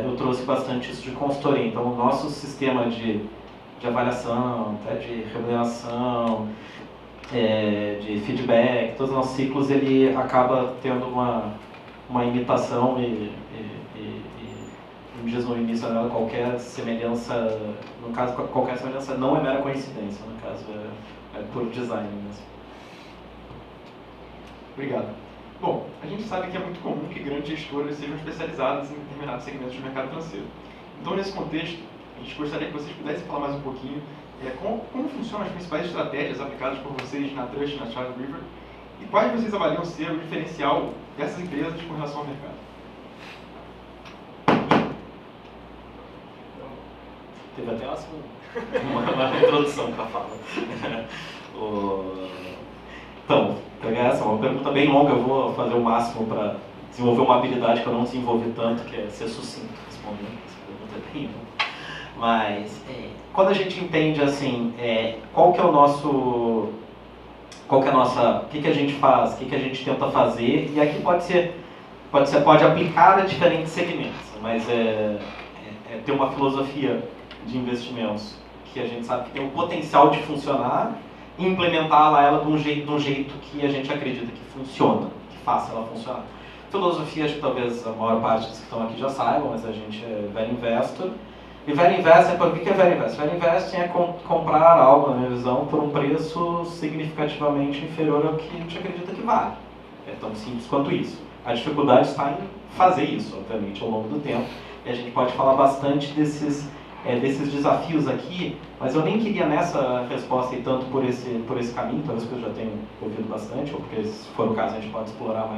S4: Eu trouxe bastante isso de consultoria, então o nosso sistema de avaliação, até de remuneração, de feedback, todos os nossos ciclos, ele acaba tendo uma imitação e como diz no início, qualquer semelhança, no caso, qualquer semelhança não é mera coincidência, no caso é por design mesmo.
S1: Obrigado. Bom, a gente sabe que é muito comum que grandes gestoras sejam especializadas em determinados segmentos do mercado financeiro. Então, nesse contexto, a gente gostaria que vocês pudessem falar mais um pouquinho como funcionam as principais estratégias aplicadas por vocês na Trust e na Charles River e quais vocês avaliam ser o diferencial dessas empresas com relação ao mercado.
S4: Teve até uma introdução para a fala. Então, pegar essa, uma pergunta bem longa, eu vou fazer o máximo para desenvolver uma habilidade que eu não desenvolvi tanto, que é ser sucinto respondendo. Essa pergunta é bem longa. Mas, quando a gente entende, assim, qual que é a nossa, o que a gente faz, o que a gente tenta fazer, e aqui pode aplicar a diferentes segmentos, mas ter uma filosofia de investimentos que a gente sabe que tem o potencial de funcionar e implementá-la ela de um jeito que a gente acredita que funciona, que faça ela funcionar. Filosofia, acho que talvez a maior parte dos que estão aqui já saibam, mas a gente é Value Investor. E Value Investor, o que é Value Investor? Value Investor é comprar algo, na minha visão, por um preço significativamente inferior ao que a gente acredita que vale. É tão simples quanto isso. A dificuldade está em fazer isso, obviamente, ao longo do tempo. E a gente pode falar bastante desses desafios aqui, mas eu nem queria nessa resposta ir tanto por esse caminho, talvez que eu já tenha ouvido bastante, ou porque se for o caso a gente pode explorar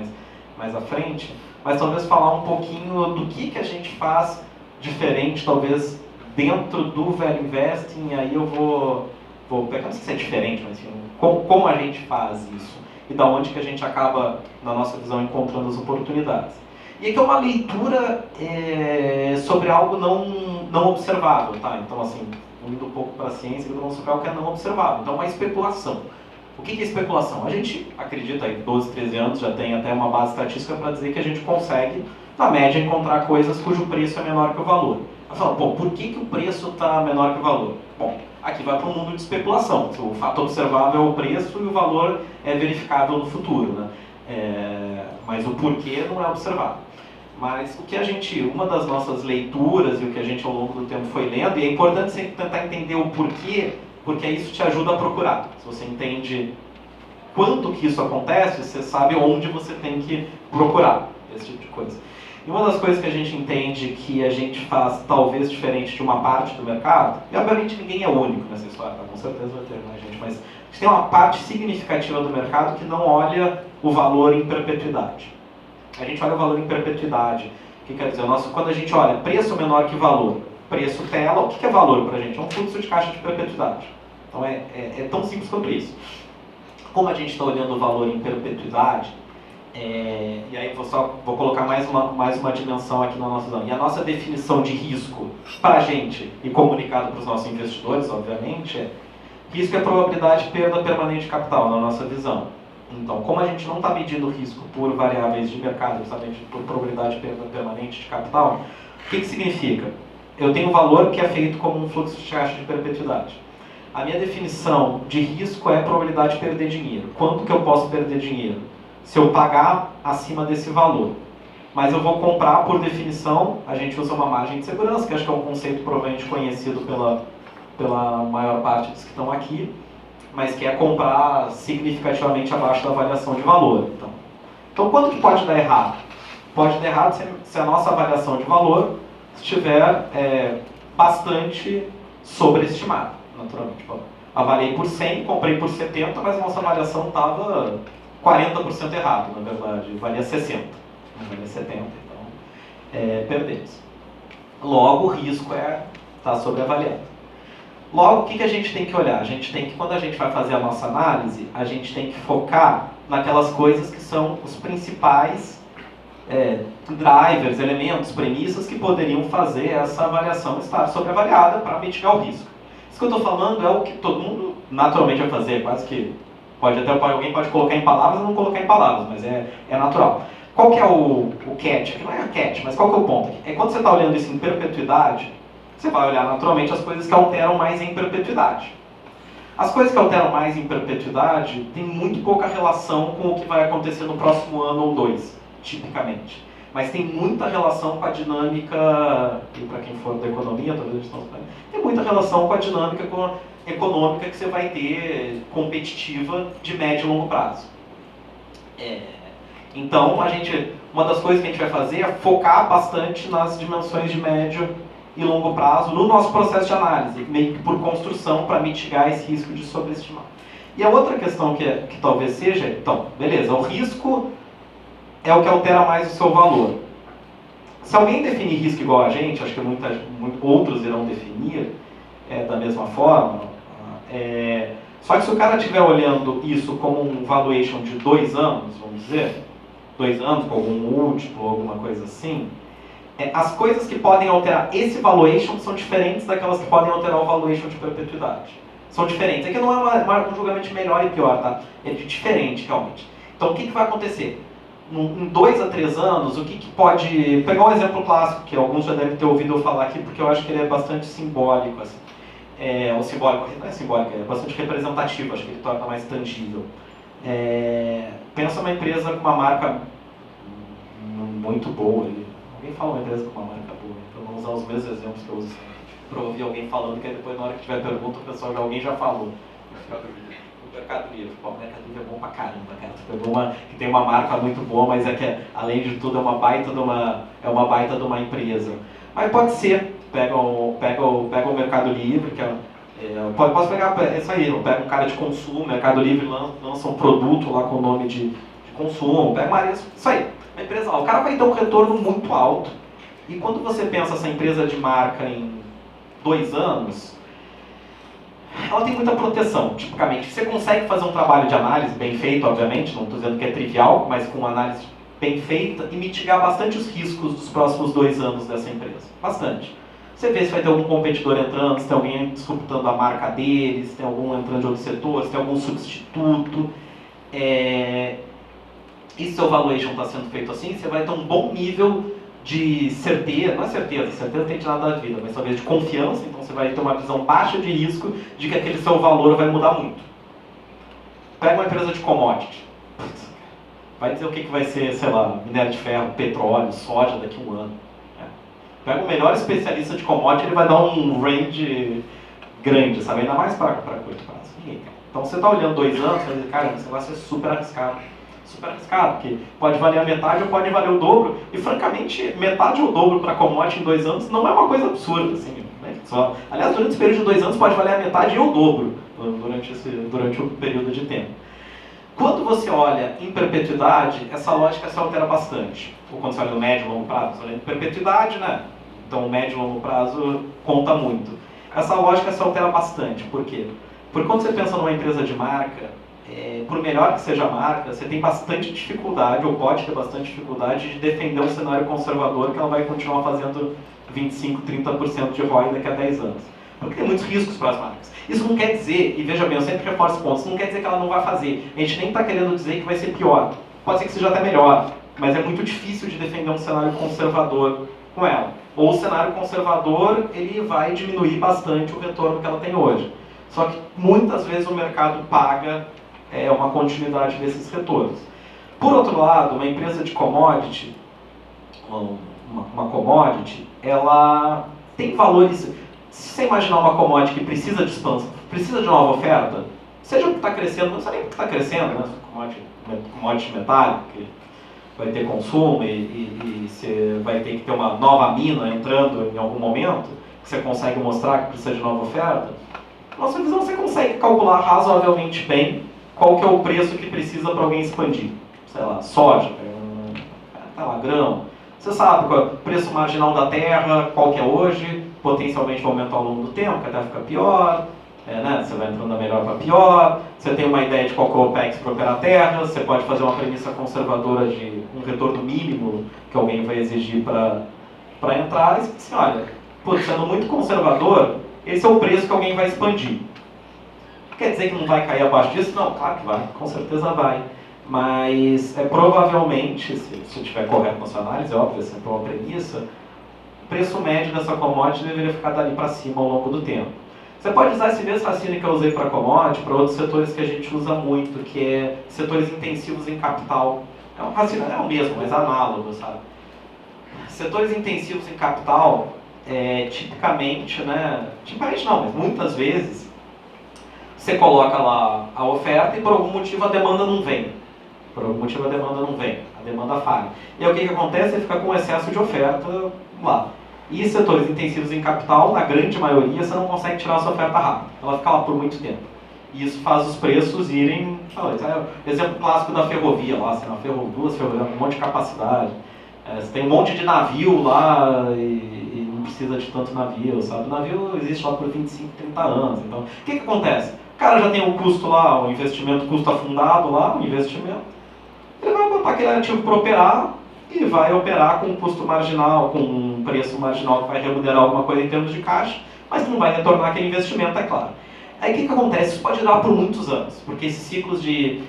S4: mais à frente, mas talvez falar um pouquinho do que a gente faz diferente, talvez dentro do Value Investing, e aí eu vou pegar, não sei se é diferente, mas enfim, como a gente faz isso, e da onde que a gente acaba, na nossa visão, encontrando as oportunidades. E aqui é uma leitura sobre algo não observável, tá? Então, assim, indo um pouco para a ciência, eu vou sobre algo que é não observável. Então, uma especulação. O que é especulação? A gente acredita, aí 12, 13 anos, já tem até uma base estatística para dizer que a gente consegue, na média, encontrar coisas cujo preço é menor que o valor. Ela fala, bom, por que o preço está menor que o valor? Bom, aqui vai para um mundo de especulação. O fato observável é o preço e o valor é verificável no futuro, né? Mas o porquê não é observado. Mas o que uma das nossas leituras e o que a gente ao longo do tempo foi lendo, e é importante sempre tentar entender o porquê, porque isso te ajuda a procurar. Se você entende quanto que isso acontece, você sabe onde você tem que procurar esse tipo de coisa. E uma das coisas que a gente entende que a gente faz talvez diferente de uma parte do mercado, e obviamente ninguém é único nessa história, tá? Com certeza vai ter mais gente, mas a gente tem uma parte significativa do mercado que não olha o valor em perpetuidade. A gente olha o valor em perpetuidade. O que quer dizer? Quando a gente olha preço menor que valor, preço tela, o que é valor para a gente? É um fluxo de caixa de perpetuidade. Então é tão simples quanto isso. Como a gente está olhando o valor em perpetuidade, e aí vou colocar mais uma dimensão aqui na nossa visão. E a nossa definição de risco para a gente e comunicado para os nossos investidores, obviamente, risco é probabilidade de perda permanente de capital, na nossa visão. Então, como a gente não está medindo risco por variáveis de mercado, justamente por probabilidade de perda permanente de capital, o que significa? Eu tenho um valor que é feito como um fluxo de caixa de perpetuidade. A minha definição de risco é a probabilidade de perder dinheiro. Quanto que eu posso perder dinheiro? Se eu pagar acima desse valor. Mas eu vou comprar, por definição, a gente usa uma margem de segurança, que acho que é um conceito provavelmente conhecido pela maior parte dos que estão aqui, mas que é comprar significativamente abaixo da avaliação de valor. Então quanto que pode dar errado? Pode dar errado se a nossa avaliação de valor estiver bastante sobreestimada, naturalmente. Avaliei por 100, comprei por 70, mas a nossa avaliação estava 40% errado, na verdade, valia 60, não valia 70, então perdemos. Logo, o risco está sobreavaliado. Logo, o que a gente tem que olhar? A gente tem que, quando a gente vai fazer a nossa análise, a gente tem que focar naquelas coisas que são os principais drivers, elementos, premissas que poderiam fazer essa avaliação estar sobreavaliada para mitigar o risco. Isso que eu estou falando é o que todo mundo naturalmente vai fazer, quase que alguém pode colocar em palavras ou não colocar em palavras, mas é natural. Qual que é o catch? Aqui não é a catch, mas qual que é o ponto? É quando você está olhando isso em perpetuidade, você vai olhar naturalmente as coisas que alteram mais em perpetuidade. As coisas que alteram mais em perpetuidade têm muito pouca relação com o que vai acontecer no próximo ano ou dois, tipicamente. Mas tem muita relação com a dinâmica, e para quem for da economia, talvez eles estão falando, tem muita relação com a dinâmica econômica que você vai ter competitiva de médio e longo prazo. Então, uma das coisas que a gente vai fazer é focar bastante nas dimensões de médio e longo prazo no nosso processo de análise, meio que por construção para mitigar esse risco de sobreestimar. E a outra questão que talvez seja, então, beleza, o risco é o que altera mais o seu valor. Se alguém definir risco igual a gente, acho que outros irão definir da mesma forma, só que se o cara estiver olhando isso como um valuation de 2 anos, vamos dizer, 2 anos com algum múltiplo, alguma coisa assim, as coisas que podem alterar esse valuation são diferentes daquelas que podem alterar o valuation de perpetuidade. São diferentes. Aqui não é um julgamento de melhor e pior, tá? É de diferente, realmente. Então, o que vai acontecer? Em 2 a 3 anos, o que pode... Pegar um exemplo clássico, que alguns já devem ter ouvido eu falar aqui, porque eu acho que ele é bastante simbólico. Assim. O simbólico, não é simbólico, é bastante representativo, acho que ele torna mais tangível. Pensa uma empresa com uma marca muito boa. Alguém fala uma empresa com uma marca boa, então vou usar os mesmos exemplos que eu uso para ouvir alguém falando, que aí depois na hora que tiver pergunta, o pessoal alguém já falou. O Mercado Livre. O Mercado Livre é bom pra caramba, cara. Você pegou uma que tem uma marca muito boa, mas além de tudo é uma baita de uma empresa. Mas pode ser, pega o Mercado Livre, posso pegar isso aí, pega um cara de consumo, Mercado Livre lança um produto lá com o nome de consumo, pega uma isso aí. Uma empresa, o cara vai ter um retorno muito alto. E quando você pensa essa empresa de marca em 2 anos, ela tem muita proteção, tipicamente. Você consegue fazer um trabalho de análise bem feito, obviamente, não estou dizendo que é trivial, mas com análise bem feita e mitigar bastante os riscos dos próximos 2 anos dessa empresa. Bastante. Você vê se vai ter algum competidor entrando, se tem alguém disputando a marca deles, se tem algum entrando de outro setor, se tem algum substituto. E se o valuation está sendo feito assim, você vai ter um bom nível de certeza, não é certeza não tem de nada da vida, mas talvez de confiança, então você vai ter uma visão baixa de risco de que aquele seu valor vai mudar muito. Pega uma empresa de commodity. vai dizer o que vai ser, sei lá, minério de ferro, petróleo, soja daqui a um ano. Né? Pega o melhor especialista de commodity, ele vai dar um range grande, sabe? Ainda mais para curto prazo. Então você está olhando 2 anos, vai dizer, cara, esse negócio é super arriscado. Super arriscado, porque pode valer a metade ou pode valer o dobro. E francamente, metade ou o dobro para commodity em 2 anos não é uma coisa absurda, assim. Né? Aliás, durante esse período de 2 anos pode valer a metade e o dobro durante o período de tempo. Quando você olha em perpetuidade, essa lógica se altera bastante. Ou quando você olha no médio e longo prazo, você olha em perpetuidade, né? Então o médio e longo prazo conta muito. Essa lógica se altera bastante. Por quê? Porque quando você pensa numa empresa de marca, por melhor que seja a marca, você tem bastante dificuldade, ou pode ter bastante dificuldade, de defender um cenário conservador que ela vai continuar fazendo 25%, 30% de ROI daqui a 10 anos. Porque tem muitos riscos para as marcas. Isso não quer dizer, e veja bem, eu sempre reforço pontos, isso não quer dizer que ela não vai fazer. A gente nem está querendo dizer que vai ser pior. Pode ser que seja até melhor, mas é muito difícil de defender um cenário conservador com ela. Ou o cenário conservador, ele vai diminuir bastante o retorno que ela tem hoje. Só que muitas vezes o mercado paga uma continuidade desses retornos. Por outro lado, uma empresa de commodity, uma commodity, ela tem valores. Se você imaginar uma commodity que precisa de expansão, precisa de nova oferta, seja porque está crescendo, não sei nem porque está crescendo, né? Commodity metálico, que vai ter consumo e você vai ter que ter uma nova mina entrando em algum momento, que você consegue mostrar que precisa de nova oferta. Nossa visão, você consegue calcular razoavelmente bem qual que é o preço que precisa para alguém expandir. Sei lá, soja, tá lá, grão. Você sabe qual é o preço marginal da terra, qual que é hoje, potencialmente vai aumentar ao longo do tempo, que até fica pior, né? Você vai entrando da melhor para pior, você tem uma ideia de qual que é o OPEX para operar a terra, você pode fazer uma premissa conservadora de um retorno mínimo que alguém vai exigir para entrar, e assim, olha, sendo muito conservador, esse é o preço que alguém vai expandir. Quer dizer que não vai cair abaixo disso? Não, claro que vai, com certeza vai. Mas provavelmente, se estiver correto na sua análise, óbvio, é sempre uma premissa, o preço médio dessa commodity deveria ficar dali para cima ao longo do tempo. Você pode usar esse mesmo raciocínio que eu usei para commodity para outros setores que a gente usa muito, que é setores intensivos em capital. É um raciocínio, é o mesmo, mas análogo, sabe? Setores intensivos em capital, tipicamente não, mas muitas vezes, você coloca lá a oferta e por algum motivo a demanda não vem. A demanda falha. E aí o que acontece? Você fica com excesso de oferta lá. E setores intensivos em capital, na grande maioria, você não consegue tirar a sua oferta rápido. Ela fica lá por muito tempo. E isso faz os preços irem... exemplo clássico da ferrovia lá, assim, duas ferrovias, um monte de capacidade. Você tem um monte de navio lá e não precisa de tanto navio, sabe? O navio existe lá por 25, 30 anos. Então, o que acontece? O cara já tem um custo lá, um investimento, custo afundado lá, um investimento. Ele vai botar aquele ativo para operar e vai operar com um custo marginal, com um preço marginal que vai remunerar alguma coisa em termos de caixa, mas não vai retornar aquele investimento, é claro. Aí o que acontece? Isso pode durar por muitos anos, porque esses ciclos de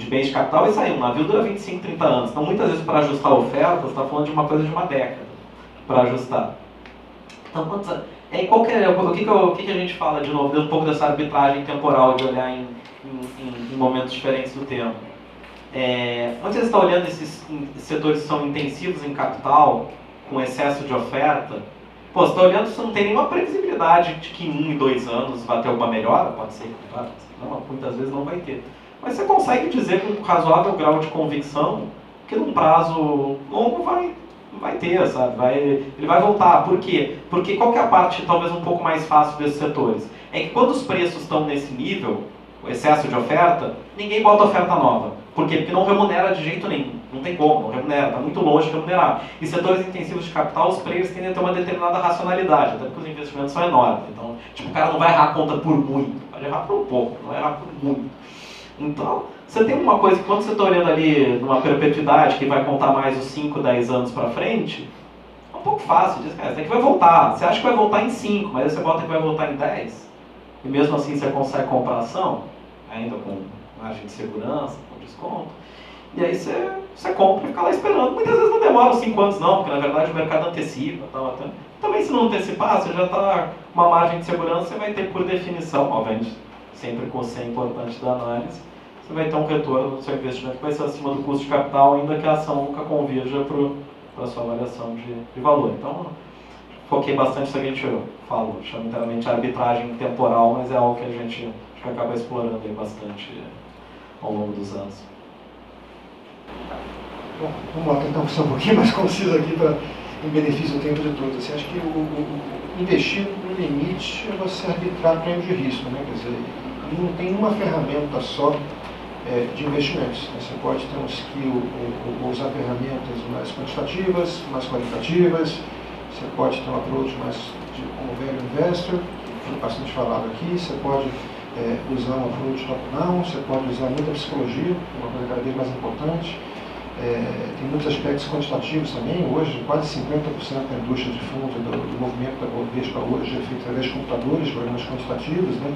S4: bens de capital, isso aí, um navio dura 25, 30 anos. Então, muitas vezes, para ajustar a oferta, você está falando de uma coisa de uma década para ajustar. Então, o que a gente fala, de novo, um pouco dessa arbitragem temporal, de olhar em momentos diferentes do tempo. Onde você está olhando esses setores que são intensivos em capital, com excesso de oferta, você está olhando, você não tem nenhuma previsibilidade de que em 1 e 2 anos vai ter alguma melhora, pode ser, claro, não, muitas vezes não vai ter. Mas você consegue dizer com um razoável grau de convicção que num prazo longo vai ter, sabe? Ele vai voltar. Por quê? Porque qual que é a parte talvez um pouco mais fácil desses setores? É que quando os preços estão nesse nível, o excesso de oferta, ninguém bota oferta nova. Por quê? Porque não remunera de jeito nenhum. Não tem como, não remunera, está muito longe de remunerar. Em setores intensivos de capital, os players tendem a ter uma determinada racionalidade, até porque os investimentos são enormes. Então, o cara não vai errar a conta por muito, pode errar por um pouco, não vai errar por muito. Então, você tem uma coisa que quando você está olhando ali numa perpetuidade que vai contar mais os 5, 10 anos para frente, é um pouco fácil, diz, cara, isso daqui vai voltar. Você acha que vai voltar em 5, mas aí você bota que vai voltar em 10, e mesmo assim você consegue comprar ação, ainda com margem de segurança, com desconto, e aí você compra e fica lá esperando. Muitas vezes não demora os 5 anos não, porque na verdade o mercado antecipa. Também se não antecipar, você já está com uma margem de segurança, você vai ter por definição, obviamente, sempre com o C importante da análise, você vai ter um retorno do seu investimento que vai ser acima do custo de capital, ainda que a ação nunca convirja para a sua avaliação de valor. Então, foquei bastante nisso que a gente falou, chama inteiramente arbitragem temporal, mas é algo que a gente acaba explorando aí bastante ao longo dos anos.
S3: Bom, vamos lá tentar ser um pouquinho mais conciso aqui em benefício do tempo de todos. Assim, acho que o investir no limite é você arbitrar prêmio de risco, né? Quer dizer, não tem uma ferramenta só de investimentos. Você pode ter um skill ou usar ferramentas mais quantitativas, mais qualitativas. Você pode ter um approach mais como value investor, que foi bastante falado aqui. Você pode usar um approach top-down, você pode usar muita psicologia, que é uma coisa cada vez mais importante. Tem muitos aspectos quantitativos também. Hoje, quase 50% da indústria de fundos, do movimento da Bovespa hoje é feito através de computadores, programas quantitativos, né?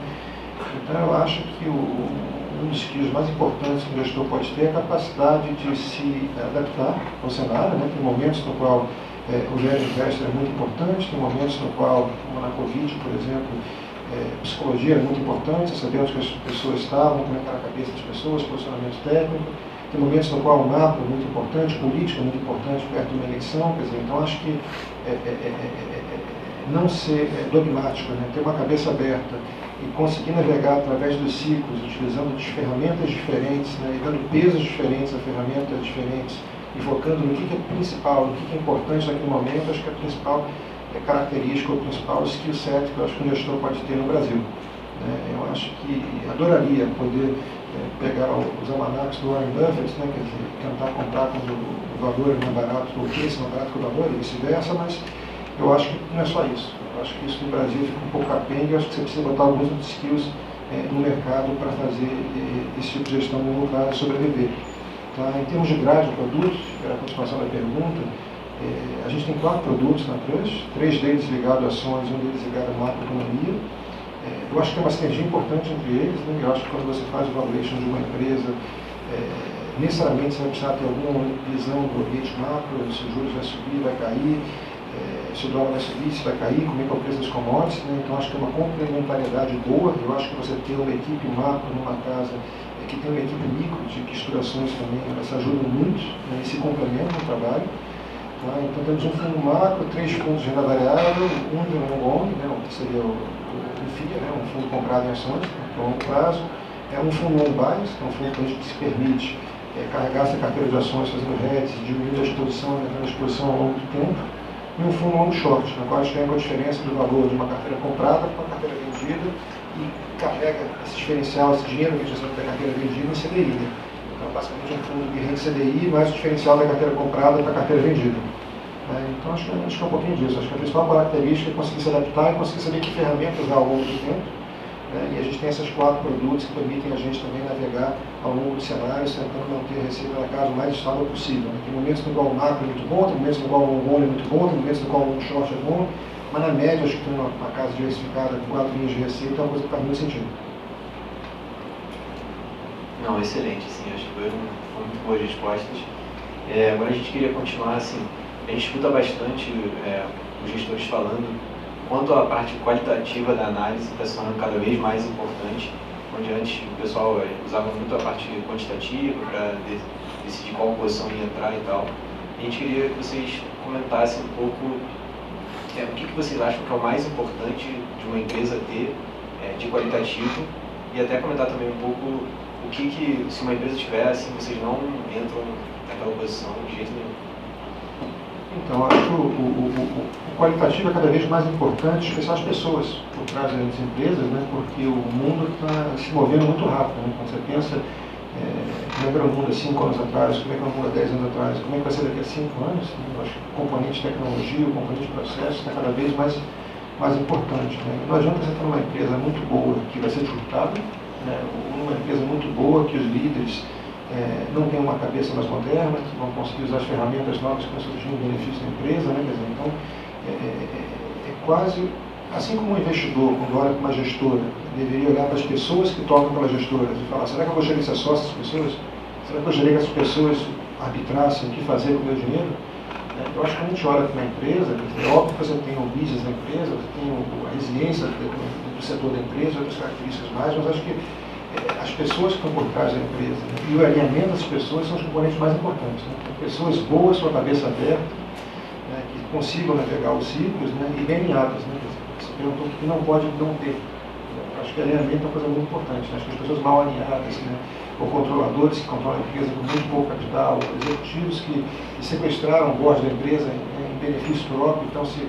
S3: Então, eu acho que um dos skills mais importantes que o gestor pode ter é a capacidade de se adaptar ao cenário, né? Tem momentos no qual o value investor é muito importante, tem momentos no qual, como na Covid, por exemplo, psicologia é muito importante, saber onde as pessoas estavam, como é que era a cabeça das pessoas, posicionamento técnico. Tem momentos no qual o macro é muito importante, política é muito importante perto de uma eleição, quer dizer, então acho que não ser dogmático, né? Ter uma cabeça aberta e conseguir navegar através dos ciclos, utilizando ferramentas diferentes, né? E dando pesos diferentes a ferramentas diferentes, e focando no que é principal, no que é importante naquele momento, acho que a principal característica, ou o principal skill set que eu acho que o gestor pode ter no Brasil. Eu acho que adoraria poder pegar os almanacs do Warren Buffett, né, quer dizer, tentar comprar quando o valor é mais barato, ou o preço é mais barato que o valor, e vice-versa, mas eu acho que não é só isso. Eu acho que isso no Brasil fica um pouco capenga, eu acho que você precisa botar alguns outros skills no mercado para fazer esse tipo de gestão no longo prazo e sobreviver. Tá? Em termos de grade de produtos, era a continuação da pergunta, a gente tem 4 produtos na Trust, 3 deles ligados a ações, um deles ligado à macroeconomia. Eu acho que tem uma sinergia importante entre eles, né? Eu acho que quando você faz o valuation de uma empresa, necessariamente você vai precisar ter alguma visão do ambiente macro, se o juros vai subir, vai cair, se o dólar vai subir, se vai cair, como é que é o preço das commodities, né? Então acho que é uma complementariedade boa. Eu acho que você ter uma equipe macro numa casa que tem uma equipe micro, de que estuda ações também, elas ajudam muito, né? E se complementam no trabalho. Tá? Então temos um fundo macro, 3 fundos de renda variável, um de long only, né? Que seria o FIA, né? Um fundo comprado em ações, a longo prazo. Um fundo long bias, que é um fundo que a gente se permite carregar essa carteira de ações fazendo hedge, diminuindo a exposição, aumentando a exposição ao longo do tempo. E um fundo long short, na qual a gente tem a diferença do valor de uma carteira comprada para uma carteira vendida e carrega esse diferencial, esse dinheiro que a gente recebe da carteira vendida em CDI. Né? Então, basicamente, um fundo que rende CDI mais o diferencial da carteira comprada para a carteira vendida. Então, acho que é um pouquinho disso. Acho que a principal característica é conseguir se adaptar e conseguir saber que ferramentas usar ao longo do tempo. E a gente tem esses 4 produtos que permitem a gente também navegar ao longo do cenário, tentando manter a receita na casa o mais estável possível. Tem momentos no qual o macro é muito bom, tem momentos no qual o long only é muito bom, tem momentos no qual o long short é bom, mas na média acho que tem uma casa diversificada com 4 linhas de receita, é uma coisa que faz muito sentido.
S2: Não, excelente, sim, acho que foram muito boas respostas. Agora a gente queria continuar assim, a gente escuta bastante os gestores falando quanto a parte qualitativa da análise está se tornando cada vez mais importante, onde antes o pessoal usava muito a parte quantitativa para decidir qual posição ia entrar e tal. A gente queria que vocês comentassem um pouco o que vocês acham que é o mais importante de uma empresa ter de qualitativo, e até comentar também um pouco o que se uma empresa tiver, assim, vocês não entram naquela posição de jeito nenhum.
S3: Então, acho que o qualitativo é cada vez mais importante, especialmente as pessoas por trás das empresas, né? Porque o mundo está se movendo muito rápido. Né? Quando você pensa como é que era o mundo há 5 anos atrás, como é que era o mundo há 10 anos atrás, como é que vai ser daqui a 5 anos, né? Eu acho que o componente de tecnologia, o componente de processo está cada vez mais importante. Né? Não adianta você ter uma empresa muito boa que vai ser disputada, né? Ou uma empresa muito boa que os líderes não tem uma cabeça mais moderna, que vão conseguir usar as ferramentas novas que estão surgindo em benefício da empresa, né? Quer dizer, então, é quase, assim como um investidor, quando olha para uma gestora, deveria olhar para as pessoas que tocam pelas gestoras e falar, será que eu vou gerenciar só essas pessoas? Será que eu gostaria que essas pessoas arbitrassem o que fazer com o meu dinheiro? Eu acho que quando a gente olha para uma empresa, é óbvio que você tem o business da empresa, você tem a resiliência do setor da empresa, outras características mais, mas acho que a as pessoas que estão por trás da empresa, né? E o alinhamento das pessoas são os componentes mais importantes. Né? Pessoas boas, com a cabeça aberta, né? Que consigam navegar os ciclos, né? E bem alinhadas. Né? Você perguntou o que não pode não ter. Acho que alinhamento é uma coisa muito importante. Né? Acho que as pessoas mal alinhadas, né? Ou controladores que controlam a empresa com muito pouco capital, ou executivos que sequestraram o board da empresa em benefício próprio, então se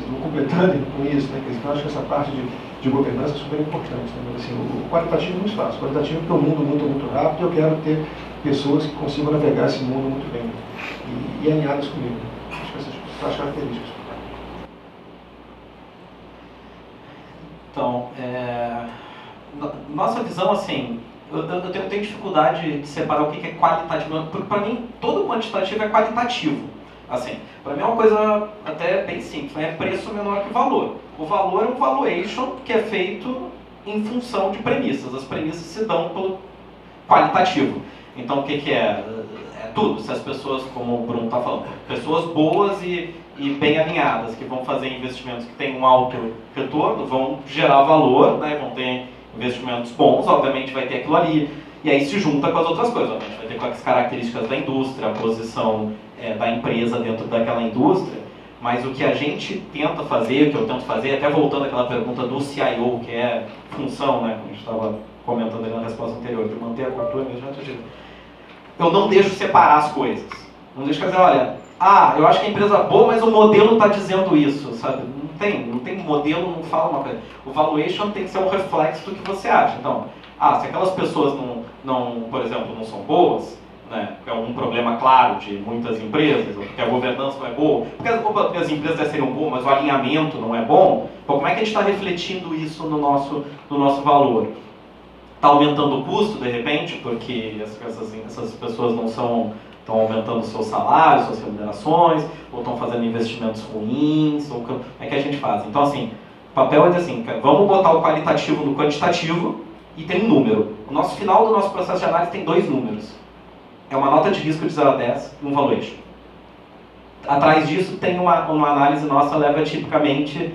S3: vão completando com isso. Né? Então acho que essa parte de governança é super importante. Né? Mas, assim, o qualitativo é muito fácil. O qualitativo é porque o mundo muda muito rápido e eu quero ter pessoas que consigam navegar esse mundo muito bem e alinhadas comigo. Acho que essas são as características.
S4: Então, nossa visão, assim, eu tenho dificuldade de separar o que é qualitativo. Para mim, todo quantitativo é qualitativo. Assim, para mim é uma coisa até bem simples, né? É preço menor que valor. O valor é um valuation que é feito em função de premissas. As premissas se dão pelo qualitativo. Então, o que é? É tudo. Se as pessoas, como o Bruno está falando, pessoas boas e bem alinhadas, que vão fazer investimentos que têm um alto retorno, vão gerar valor, né? Vão ter investimentos bons, obviamente vai ter aquilo ali. E aí se junta com as outras coisas, obviamente vai ter com as características da indústria, a posição da empresa dentro daquela indústria. Mas o que a gente tenta fazer, o que eu tento fazer, até voltando àquela pergunta do CIO, que é função, né? Como a gente estava comentando ali na resposta anterior, de manter a cultura mesmo, eu não deixo separar as coisas. Não deixo dizer, olha, eu acho que a empresa é boa, mas o modelo está dizendo isso, sabe? Não tem modelo, não fala uma coisa. O valuation tem que ser um reflexo do que você acha. Então, se aquelas pessoas por exemplo, não são boas, né? É um problema claro de muitas empresas, ou porque a governança não é boa, porque as empresas devem ser boas, mas o alinhamento não é bom, como é que a gente está refletindo isso no nosso valor? Está aumentando o custo, de repente, porque essas pessoas não estão aumentando seus salários, suas remunerações, ou estão fazendo investimentos ruins, ou como é que a gente faz? Então, assim, o papel é dizer assim, vamos botar o qualitativo no quantitativo e tem um número. O final do nosso processo de análise tem 2 números. É uma nota de risco de 0 a 10 e um valuation. Atrás disso tem uma análise nossa, leva tipicamente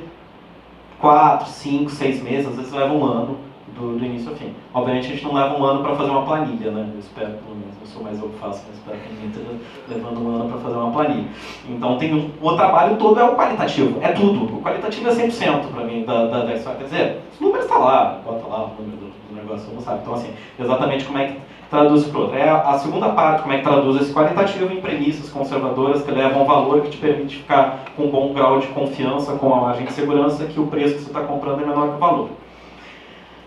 S4: 4, 5, 6 meses, às vezes leva um ano do início ao fim. Obviamente a gente não leva um ano para fazer uma planilha, né? Eu espero, pelo menos, eu sou mais eu que faço, mas espero que ninguém esteja levando um ano para fazer uma planilha. Então o trabalho todo é o qualitativo, é tudo. O qualitativo é 100% para mim da história. Quer dizer, os números estão lá, bota lá o número do negócio, não sabe. Então, assim, exatamente como é que traduz para o outro. É a segunda parte, como é que traduz esse qualitativo em premissas conservadoras que levam valor, que te permite ficar com um bom grau de confiança, com a margem de segurança, que o preço que você está comprando é menor que o valor.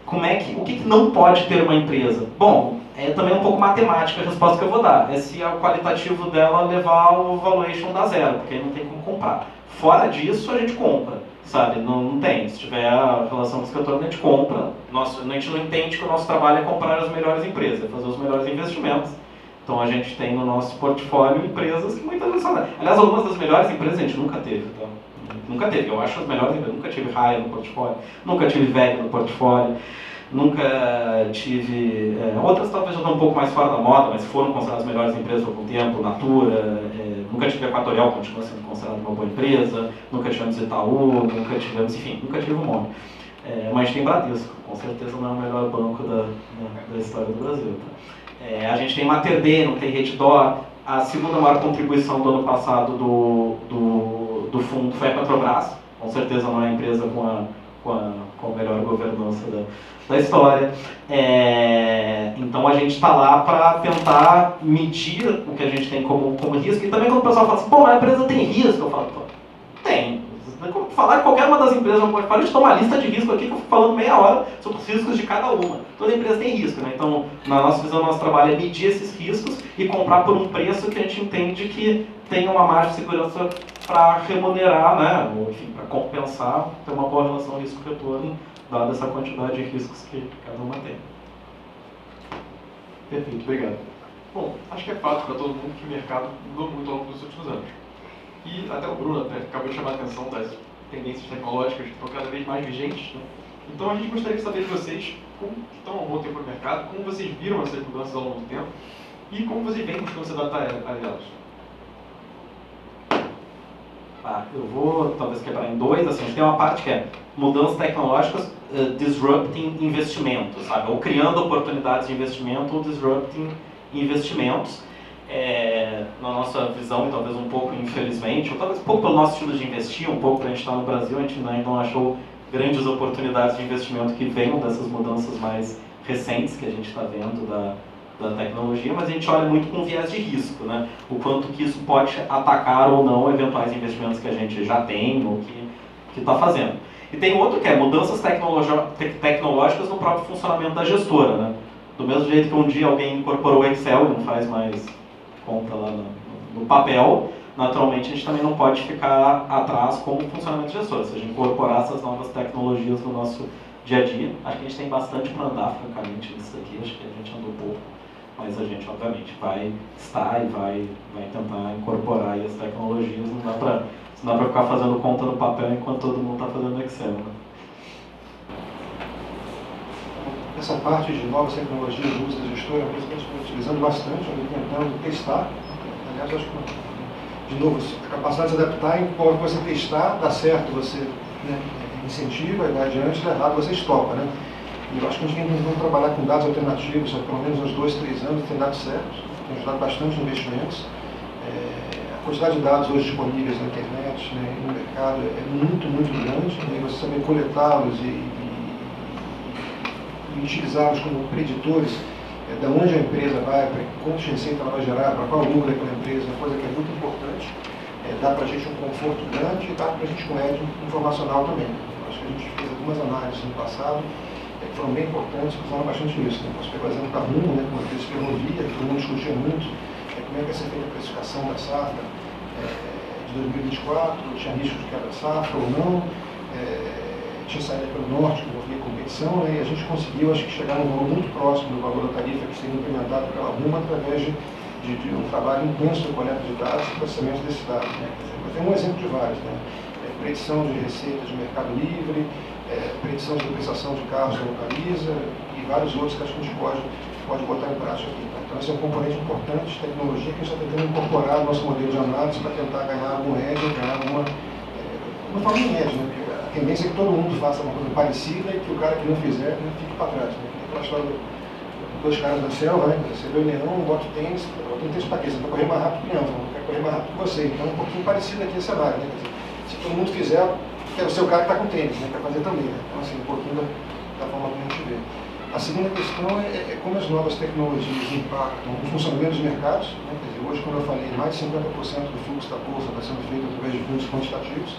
S4: O que não pode ter uma empresa? Bom, é também um pouco matemática a resposta que eu vou dar. É se o qualitativo dela levar o valuation da 0, porque aí não tem como comprar. Fora disso, a gente compra, sabe? Não tem. Se tiver a relação com o escritório, a gente compra. A gente não entende que o nosso trabalho é comprar as melhores empresas, é fazer os melhores investimentos. Então a gente tem no nosso portfólio empresas que muitas vezes são... Aliás, algumas das melhores empresas a gente nunca teve, tá? Nunca teve. Eu acho as melhores empresas. Nunca tive Raia no portfólio, nunca tive VEG no portfólio, nunca tive... outras talvez já estão um pouco mais fora da moda, mas foram consideradas as melhores empresas por algum tempo, Natura, nunca tive Equatorial, continua sendo considerada uma boa empresa, nunca tivemos Itaú, nunca tivemos, enfim, nunca tive um monte. Mas tem Bradesco, com certeza não é o melhor banco da história do Brasil. Tá? A gente tem Mater Dei, não tem Redditor. A segunda maior contribuição do ano passado do fundo foi a Petrobras, com certeza não é a empresa com a melhor governança da história. Então a gente está lá para tentar medir o que a gente tem como risco. E também quando o pessoal fala assim, a empresa tem risco, eu falo, tem. Falar que qualquer uma das empresas não pode falar, a gente toma uma lista de risco aqui que eu fico falando meia hora sobre os riscos de cada uma. Toda empresa tem risco, né? Então, na nossa visão, nosso trabalho é medir esses riscos e comprar por um preço que a gente entende que tem uma margem de segurança para remunerar, né? Ou, enfim, para compensar, ter uma boa relação risco-retorno, dada essa quantidade de riscos que cada uma tem.
S1: Perfeito, obrigado. Bom, acho que é fato para todo mundo que o mercado mudou muito ao longo dos últimos anos. E até o Bruno acabou de chamar a atenção das tendências tecnológicas que estão cada vez mais vigentes, né? Então a gente gostaria de saber de vocês, como estão há um bom tempo no mercado, como vocês viram essas mudanças ao longo do tempo e como vocês vêm buscando se adaptar a elas.
S4: Eu vou talvez quebrar em dois, assim, a gente tem uma parte que é mudanças tecnológicas disrupting investimentos, sabe? Ou criando oportunidades de investimento ou disrupting investimentos. Na nossa visão, talvez um pouco infelizmente, ou talvez um pouco pelo nosso estilo de investir, um pouco para a gente estar no Brasil, a gente ainda não achou grandes oportunidades de investimento que venham dessas mudanças mais recentes que a gente está vendo da tecnologia, mas a gente olha muito com viés de risco, né? O quanto que isso pode atacar ou não eventuais investimentos que a gente já tem ou que está fazendo. E tem outro que é mudanças tecnológicas no próprio funcionamento da gestora, né? Do mesmo jeito que um dia alguém incorporou o Excel e não faz mais conta lá no papel, naturalmente a gente também não pode ficar atrás com o funcionamento de gestora. Se a gente incorporar essas novas tecnologias no nosso dia a dia, acho que a gente tem bastante para andar, francamente, nisso aqui, acho que a gente andou pouco, mas a gente, obviamente, vai estar e vai tentar incorporar aí as tecnologias, não dá para ficar fazendo conta no papel enquanto todo mundo está fazendo no Excel, né?
S3: Essa parte de novas tecnologias, do uso da gestora, é uma coisa que a gente está utilizando bastante, tentando testar. Aliás, acho que, de novo, a capacidade de se adaptar, enquanto você testar, dá certo, você, né, incentiva, e vai adiante, dá errado, você estopa, né? E eu acho que a gente tem que trabalhar com dados alternativos há pelo menos uns 2, 3 anos, tem dado certo, tem ajudado bastante investimentos. A quantidade de dados hoje disponíveis na internet, né, no mercado, é muito, muito grande, né, e você saber coletá-los e utilizá-los como preditores de onde a empresa vai, para quantos receita ela vai gerar, para qual lucro aquela empresa, uma coisa que é muito importante. Dá para a gente um conforto grande e dá para a gente um edge informacional também. Acho que a gente fez algumas análises no passado que foram bem importantes, que usaram bastante isso. Né? Posso pegar o exemplo da Rumo, né, como a empresa de ferrovia, que todo mundo discutia muito, como é que ia ser feita a precificação da safra de 2024, tinha risco de quebra de safra ou não. Tinha saída pelo norte, que envolvia competição, né, e a gente conseguiu, acho que, chegar num valor muito próximo do valor da tarifa que seria implementado pela Rumo através de um trabalho intenso de coleta de dados e processamento desses dados. Né. Mas tem um exemplo de vários, né. Predição de receitas de mercado livre, predição de depreciação de carros da Localiza e vários outros que acho que a gente pode botar em prática aqui. Tá? Então esse é um componente importante de tecnologia que a gente está tentando incorporar no nosso modelo de análise para tentar ganhar algum edge, ganhar alguma forma de edge, né. A tendência é que todo mundo faça uma coisa parecida e que o cara que não fizer, né, fique para trás. Né? Aquela história dois caras da selva, né? Você vê o leão, bota o tênis para quê? Você vai correr mais rápido que o leão, você quer correr mais rápido que você. Então é um pouquinho parecido aqui esse cenário. Né? Dizer, se todo mundo fizer, quer ser o cara que está com tênis, né? Quer fazer também. Né? Então assim, um pouquinho da forma como a gente vê. A segunda questão é como as novas tecnologias impactam o funcionamento dos mercados. Né? Quer dizer, hoje, como eu falei, mais de 50% do fluxo da bolsa está sendo feito através de fundos quantitativos.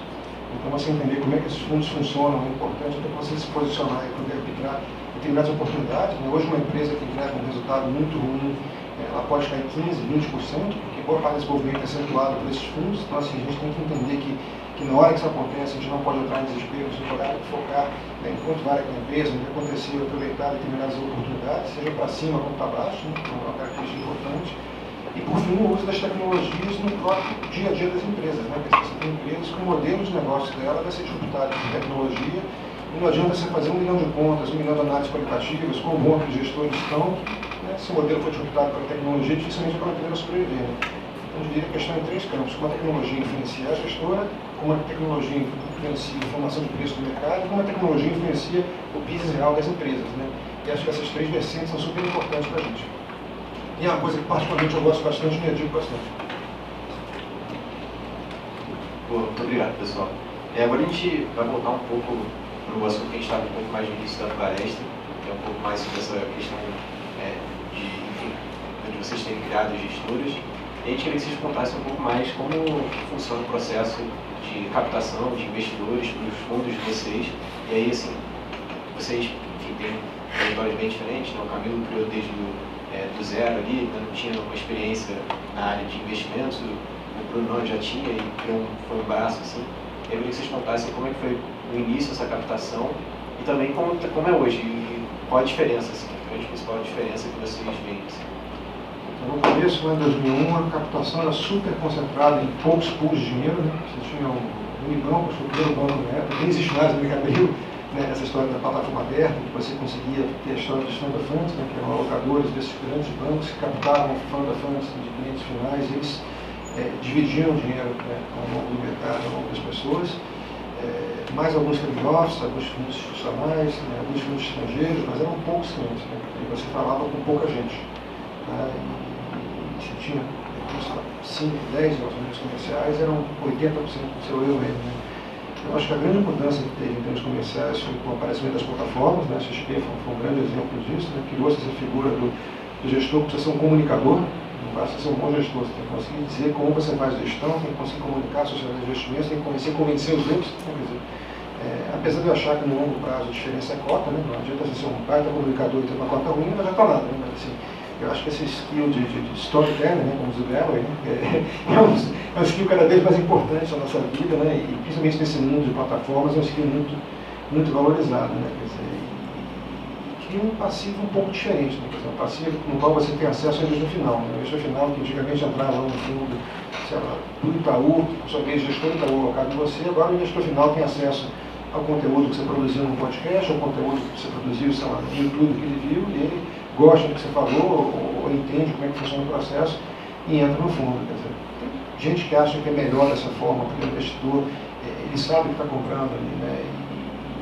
S3: Então, você entender como é que esses fundos funcionam é importante até para você se posicionar e poder aplicar determinadas oportunidades. Né? Hoje, uma empresa que entrega um resultado muito ruim, ela pode cair 15%, 20%, porque boa parte desse movimento é acentuado por esses fundos. Então, assim, a gente tem que entender que na hora que isso acontece, a gente não pode entrar em desespero, a gente tem que focar, né, em quanto vale aquela empresa, no que aconteceu, aproveitar determinadas oportunidades, seja para cima como para baixo, né? Então, é uma característica importante. E, por fim, o uso das tecnologias no próprio dia a dia das empresas. Né? Porque você tem empresas que o modelo de negócio dela vai ser disruptado com tecnologia e não adianta você fazer 1 milhão de contas, 1 milhão de análises qualitativas, como bom que os gestores estão. Né? Se o modelo for disruptado pela tecnologia, dificilmente vai poder sobreviver. Né? Então, eu diria que a questão é em 3 campos. Como a tecnologia influencia a gestora, como a tecnologia influencia a informação de preço do mercado, e como a tecnologia influencia o business real das empresas. Né? E acho que essas 3 vertentes são super importantes para a gente. E é uma coisa que particularmente eu gosto bastante e me dedico bastante.
S2: Muito obrigado, pessoal. Agora a gente vai voltar um pouco para o assunto que a gente estava um pouco mais no início da palestra, que é um pouco mais sobre essa questão de, enfim, onde vocês têm criado gestoras. E a gente queria que vocês contassem um pouco mais como funciona o processo de captação de investidores para os fundos de vocês. E aí, assim, vocês, enfim, têm trajetórias bem diferentes, né? O Camilo criou desde do zero ali, né? Não tinha uma experiência na área de investimentos, o Bruno já tinha e foi um braço, assim. Eu queria que vocês contassem como é que foi no início essa captação e também como é hoje, e qual a diferença, assim, a principal diferença que vocês veem. Assim.
S3: Então, no começo, lá em 2001, a captação era super concentrada em poucos pools de dinheiro. Né? Você tinha o Unibanco, que foi o primeiro banco na época, nem existe mais no mercado, né? Essa história da plataforma aberta, que você conseguia ter a história dos fund of funds, né? Que eram alocadores desses grandes bancos que captavam fund of funds de clientes finais, e eles dividiam o dinheiro, né, ao longo do mercado, ao longo das pessoas, mais alguns family office, alguns fundos institucionais, né, alguns fundos estrangeiros, mas eram poucos clientes, né, e você falava com pouca gente. Tá, e se tinha 5, 10 relacionamentos comerciais, eram 80% do seu eu mesmo. Né. Eu acho que a grande mudança que teve em termos comerciais foi com o aparecimento das plataformas, né, a XP foi um grande exemplo disso, né, criou-se essa figura do gestor que precisa ser um comunicador, não basta ser um bom gestor, você tem que conseguir dizer como você faz gestão, tem que conseguir comunicar a sociedade de investimentos, tem que convencer os outros. Né, quer dizer, apesar de eu achar que no longo prazo a diferença é cota, né, não adianta você ser um baita comunicador e ter uma cota ruim, não adianta nada. Né, mas, assim, eu acho que esse skill de storytelling, né, como diz o Galloway, né, é um skill cada vez mais importante na nossa vida, né, e principalmente nesse mundo de plataformas, é um skill muito valorizado. Né, quer dizer, e um passivo um pouco diferente, né, quer dizer, um passivo no qual você tem acesso ao investimento final. Né, o investimento final que antigamente entrava no fundo, sei lá, do Itaú, só que o gestor do Itaú alocado em você, agora o investimento final tem acesso ao conteúdo que você produziu no podcast, ao conteúdo que você produziu, sei lá, no YouTube que ele viu, e ele gosta do que você falou, ou entende como é que funciona o processo, e entra no fundo. Quer dizer, tem gente que acha que é melhor dessa forma, porque o investidor, ele sabe o que está comprando ali, né,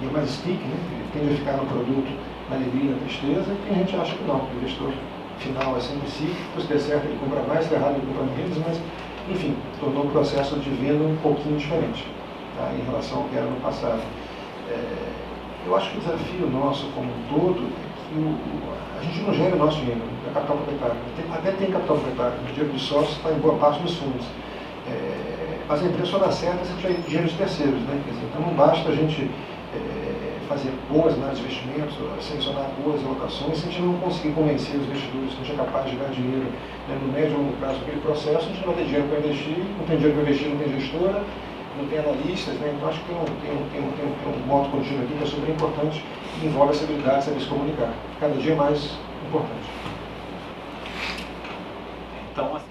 S3: e é mais stick, né, ele tende a ficar no produto, na alegria, na tristeza, e tem gente que acha que não, que o investidor final é sempre cíclico, se der certo ele compra mais, se der errado ele compra menos, mas, enfim, tornou o processo de venda um pouquinho diferente, tá, em relação ao que era no passado. Eu acho que o desafio nosso como um todo é que a gente não gera o nosso dinheiro, é capital proprietário. Até tem capital proprietário, o dinheiro de sócios está em boa parte dos fundos. Mas a empresa só dá certo se tiver dinheiro de terceiros, né? Quer dizer, então não basta a gente fazer boas análises de investimentos, selecionar boas alocações, se a gente não conseguir convencer os investidores que a gente é capaz de ganhar dinheiro, né, no médio ou longo prazo daquele processo, a gente não vai ter dinheiro para investir, não tem dinheiro para investir, não tem gestora, não tem analistas, né? Então acho que tem um modo contínuo aqui que é super importante e envolve essa habilidade de saber se comunicar. Cada dia mais importante.
S4: Então, assim,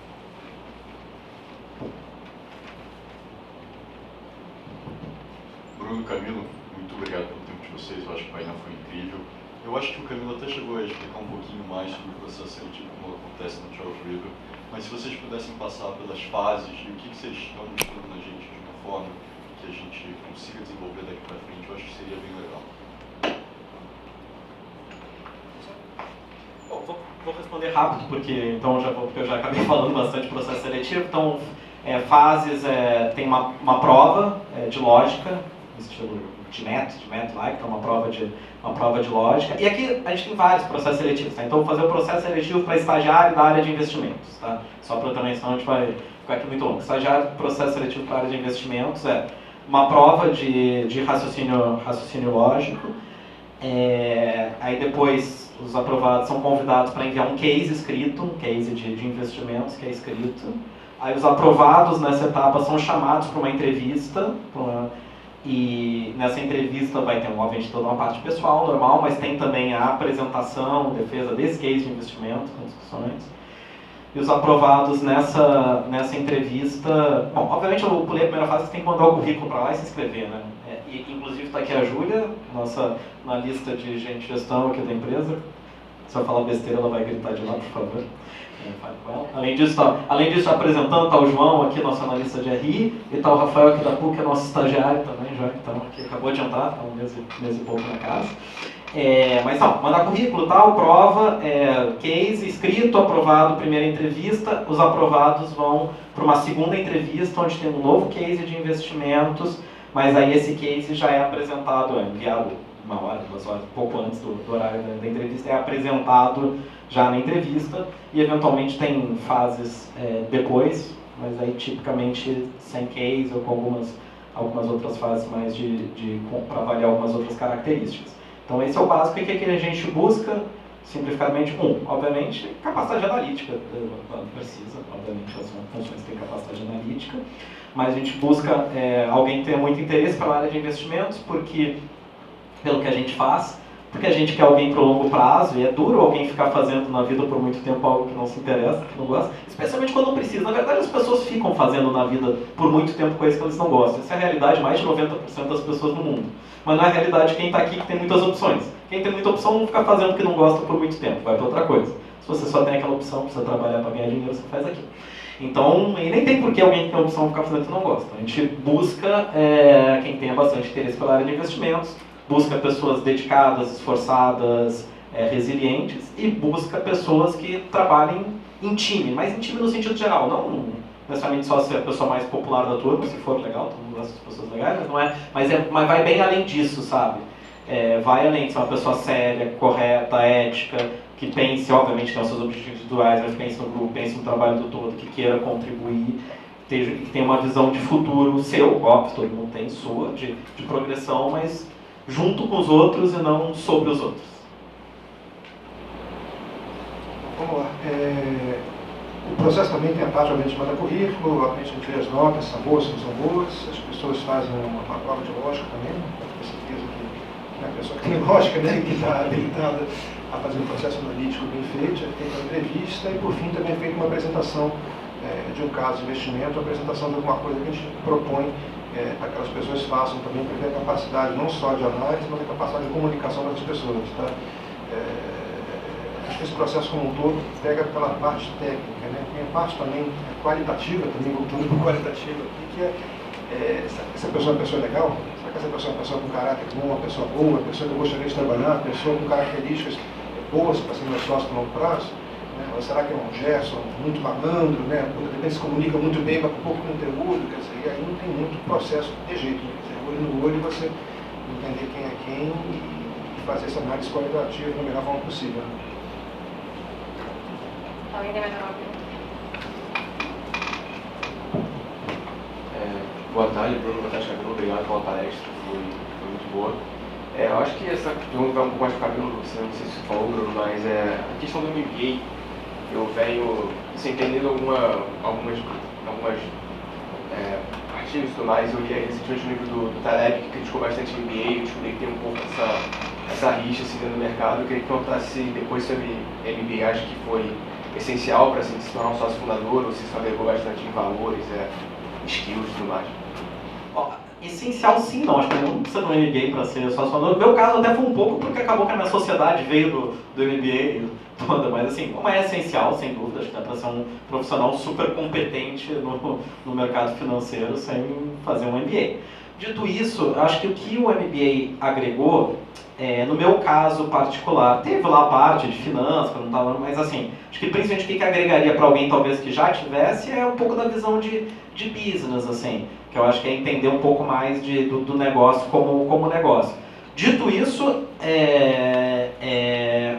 S5: Bruno, Camilo, muito obrigado pelo tempo de vocês, eu acho que o painel foi incrível. Eu acho que o Camilo até chegou a explicar um pouquinho mais sobre o processo seletivo, como acontece no Charles River, mas se vocês pudessem passar pelas fases e o que vocês estão mostrando na gente de uma forma que a gente consiga desenvolver daqui para frente, eu acho que seria bem legal.
S4: Bom, vou responder rápido, porque eu já acabei falando bastante do processo seletivo. Então, fases, tem uma prova de lógica, estilo GMAT-like, então uma prova de lógica. E aqui a gente tem vários processos seletivos, tá? Então, vou fazer o processo seletivo para estagiário da área de investimentos, tá? Só para também, senão a gente vai ficar aqui muito longo. Estagiário, processo seletivo para a área de investimentos uma prova de raciocínio lógico. Aí depois os aprovados são convidados para enviar um case escrito, um case de investimentos que é escrito. Aí os aprovados nessa etapa são chamados para uma entrevista, e nessa entrevista vai ter, obviamente, toda uma parte pessoal normal, mas tem também a apresentação, defesa desse case de investimento, com discussões. E os aprovados nessa entrevista... Bom, obviamente eu pulei a primeira fase, você tem que mandar o currículo para lá e se inscrever, né? E inclusive está aqui a Júlia, nossa analista de gente de gestão aqui da empresa. Se eu falar besteira, ela vai gritar de lá, por favor. Fale com ela. Além disso, apresentando, está o João aqui, nosso analista de RI, e está o Rafael aqui da PUC, que é nosso estagiário também, já, então, que acabou de entrar, está um mês e pouco na casa. Mas não, mandar currículo, tal, prova, case, escrito, aprovado, primeira entrevista. Os aprovados vão para uma segunda entrevista, onde tem um novo case de investimentos, mas aí esse case já é apresentado, enviado 1 hora, 2 horas, pouco antes do horário da entrevista, é apresentado já na entrevista, e eventualmente tem fases depois, mas aí tipicamente sem case ou com algumas outras fases mais para avaliar algumas outras características. Então esse é o básico. E o que a gente busca? Simplificadamente, obviamente, capacidade analítica. Precisa, obviamente, as funções têm capacidade analítica, mas a gente busca alguém que tenha muito interesse pela área de investimentos, pelo que a gente faz, porque a gente quer alguém para o longo prazo, e é duro alguém ficar fazendo na vida por muito tempo algo que não se interessa, que não gosta, especialmente quando não precisa. Na verdade, as pessoas ficam fazendo na vida por muito tempo coisas que eles não gostam. Essa é a realidade de mais de 90% das pessoas no mundo. Mas não é a realidade de quem está aqui, que tem muitas opções. Quem tem muita opção não fica fazendo o que não gosta por muito tempo, vai para outra coisa. Se você só tem aquela opção, precisa trabalhar para ganhar dinheiro, você faz aquilo. Então, e nem tem por que alguém que tem a opção ficar fazendo que não gosta. A gente busca quem tenha bastante interesse pela área de investimentos, busca pessoas dedicadas, esforçadas, resilientes, e busca pessoas que trabalhem em time, mas em time no sentido geral, não necessariamente só ser a pessoa mais popular da turma, se for legal, todo mundo gosta de pessoas legais, mas não é, mas vai bem além disso, sabe? Vai além de ser uma pessoa séria, correta, ética, que pense, obviamente, nos seus objetivos individuais, mas pense no grupo, pense no trabalho do todo, que queira contribuir, que tenha uma visão de futuro seu, óbvio, todo mundo tem sua, de progressão, mas junto com os outros e não sobre os outros.
S3: Vamos lá. O processo também tem a parte, obviamente, chamada currículo, obviamente a gente vê as notas, são boas, não são boas, as pessoas fazem uma prova de lógica também, para ter certeza que a pessoa que tem lógica, né, que está habilitada a fazer um processo analítico bem feito, é feita uma entrevista e, por fim, também é feita uma apresentação de um caso de investimento, a apresentação de alguma coisa que a gente propõe para que aquelas pessoas façam também, para ter a capacidade não só de análise, mas a capacidade de comunicação das pessoas. Tá? Acho que esse processo como um todo pega pela parte técnica, né? Tem a parte também qualitativa, também voltando para qualitativa aqui, que essa pessoa é uma pessoa legal? Será que essa pessoa é uma pessoa com caráter bom, uma pessoa boa, uma pessoa que eu gostaria de trabalhar, uma pessoa com características boas para ser meu sócio no longo prazo? Né? Ou será que é um Gerson muito malandro, né? De repente se comunica muito bem, mas com pouco conteúdo, quer dizer, e aí não tem muito processo de jeito, né? Quer dizer, olho no olho você entender quem é quem e fazer essa análise qualitativa da melhor forma possível. Né?
S6: Alguém tem mais alguma pergunta?
S7: Boa tarde, Bruno. Boa tarde, Camilo. Obrigado pela palestra, foi muito boa. Eu acho que essa pergunta vai um pouco mais para o Camilo, não sei se você falou, Bruno, mas a questão do MBA, eu venho entendendo algumas artigos e tudo mais. Eu li recentemente o livro do Taleb, que criticou bastante o MBA, eu descobri que tem um pouco essa rixa assim, dentro do mercado. Eu queria que perguntasse depois sobre MBA, acho que foi essencial para se tornar um sócio fundador, ou se isso agregou bastante em valores, skills e tudo mais.
S4: Essencial sim, não. Acho que não precisa de um MBA para ser sócio fundador. No meu caso até foi um pouco porque acabou que a minha sociedade veio do MBA toda, mas assim, como é essencial, sem dúvida, acho que dá para ser um profissional super competente no mercado financeiro sem fazer um MBA. Dito isso, acho que o que o MBA agregou, no meu caso particular, teve lá a parte de finanças, que eu não estava, mas assim, acho que principalmente o que agregaria para alguém talvez que já tivesse é um pouco da visão de business, assim, que eu acho que é entender um pouco mais do negócio como negócio. Dito isso,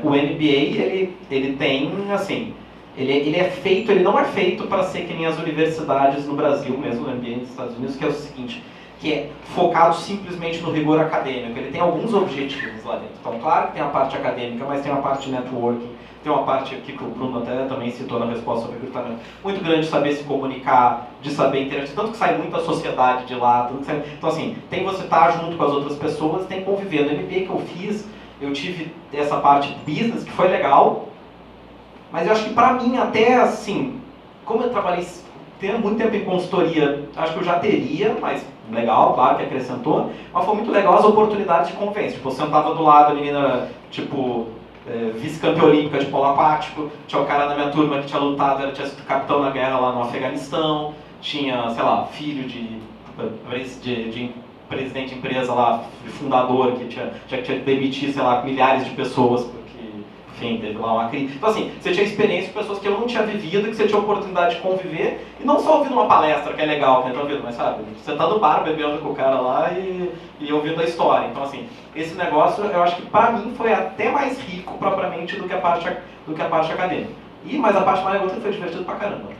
S4: o MBA, ele tem, assim, ele não é feito para ser que nem as universidades no Brasil, mesmo no MBA nos Estados Unidos, que é o seguinte, que é focado simplesmente no rigor acadêmico. Ele tem alguns objetivos lá dentro. Então, claro que tem a parte acadêmica, mas tem a parte de networking, tem uma parte aqui que o Bruno até também citou na resposta sobre recrutamento, muito grande de saber se comunicar, de saber interagir, tanto que sai muita sociedade de lá, então assim, tem você estar junto com as outras pessoas, tem que conviver. No MBA que eu fiz, eu tive essa parte business, que foi legal, mas eu acho que pra mim até assim, como eu trabalhei tendo muito tempo em consultoria, acho que eu já teria, mas legal, claro que acrescentou, mas foi muito legal as oportunidades de convivência. Tipo, eu sentava do lado, a menina, tipo, vice-campeã olímpica de polo aquático, tinha o cara na minha turma que tinha lutado, tinha sido capitão na guerra lá no Afeganistão, tinha, sei lá, filho de presidente de empresa lá, de fundador, que tinha que demitir, sei lá, milhares de pessoas, porque, enfim, teve lá uma crise. Então, assim, você tinha experiência com pessoas que eu não tinha vivido, que você tinha oportunidade de conviver, e não só ouvindo uma palestra, que é legal, que a gente tá ouvindo, mas, sabe, você tá no bar bebendo com o cara lá e ouvindo a história. Então, assim, esse negócio, eu acho que pra mim foi até mais rico, propriamente, do que a parte acadêmica. Mas a parte mais outra foi divertido pra caramba.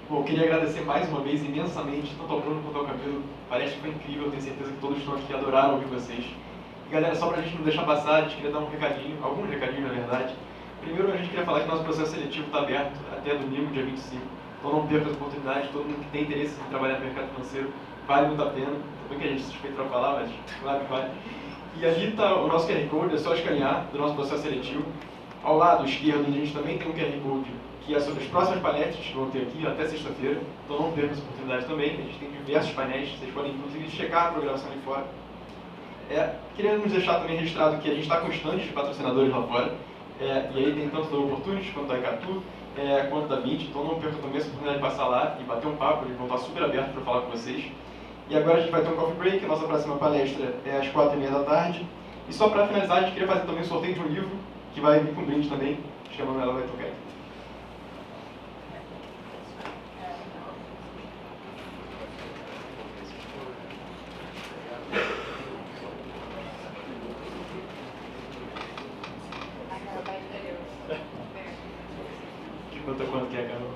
S1: Bom, eu queria agradecer mais uma vez imensamente, tanto ao Bruno quanto ao Camilo. Parece que foi incrível, tenho certeza que todos estão aqui adoraram ouvir vocês. E galera, só pra gente não deixar passar, a gente queria dar um recadinho, alguns recadinhos na verdade. Primeiro, a gente queria falar que nosso processo seletivo está aberto até domingo, dia 25. Então não perca as oportunidades, todo mundo que tem interesse em trabalhar no mercado financeiro, vale muito a pena. Também que a gente é suspeito para falar, mas claro que vale. E ali está o nosso QR Code, é só escanear do nosso processo seletivo. Ao lado esquerdo, a gente também tem um QR Code que é sobre as próximas palestras que vão ter aqui até sexta-feira. Então não perca essa oportunidade também. A gente tem diversos painéis, vocês podem inclusive checar a programação ali fora. Queremos deixar também registrado que a gente está com stands de patrocinadores lá fora. E aí tem tanto da Opportunity quanto da Icatu, quanto da 20, então não perca também essa oportunidade de passar lá e bater um papo, eles vão estar super abertos para falar com vocês. E agora a gente vai ter um coffee break, a nossa próxima palestra é às 4h30 da tarde. E só para finalizar, a gente queria fazer também um sorteio de um livro, que vai vir com um brinde também, chamando ela vai tocar. Quanto que é, Carol?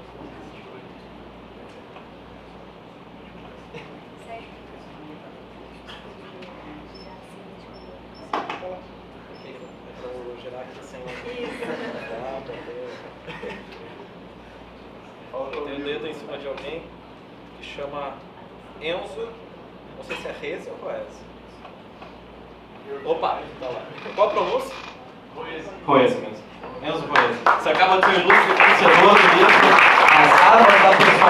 S6: Tem o dedo em cima de alguém que chama Enzo, não sei se é Reze ou Roese. Opa, tá lá. Qual a pronúncia?
S4: Roese mesmo. Enzo Roese. Você acaba de ser ilustre conhecedor do livro As Armas da Persuasão.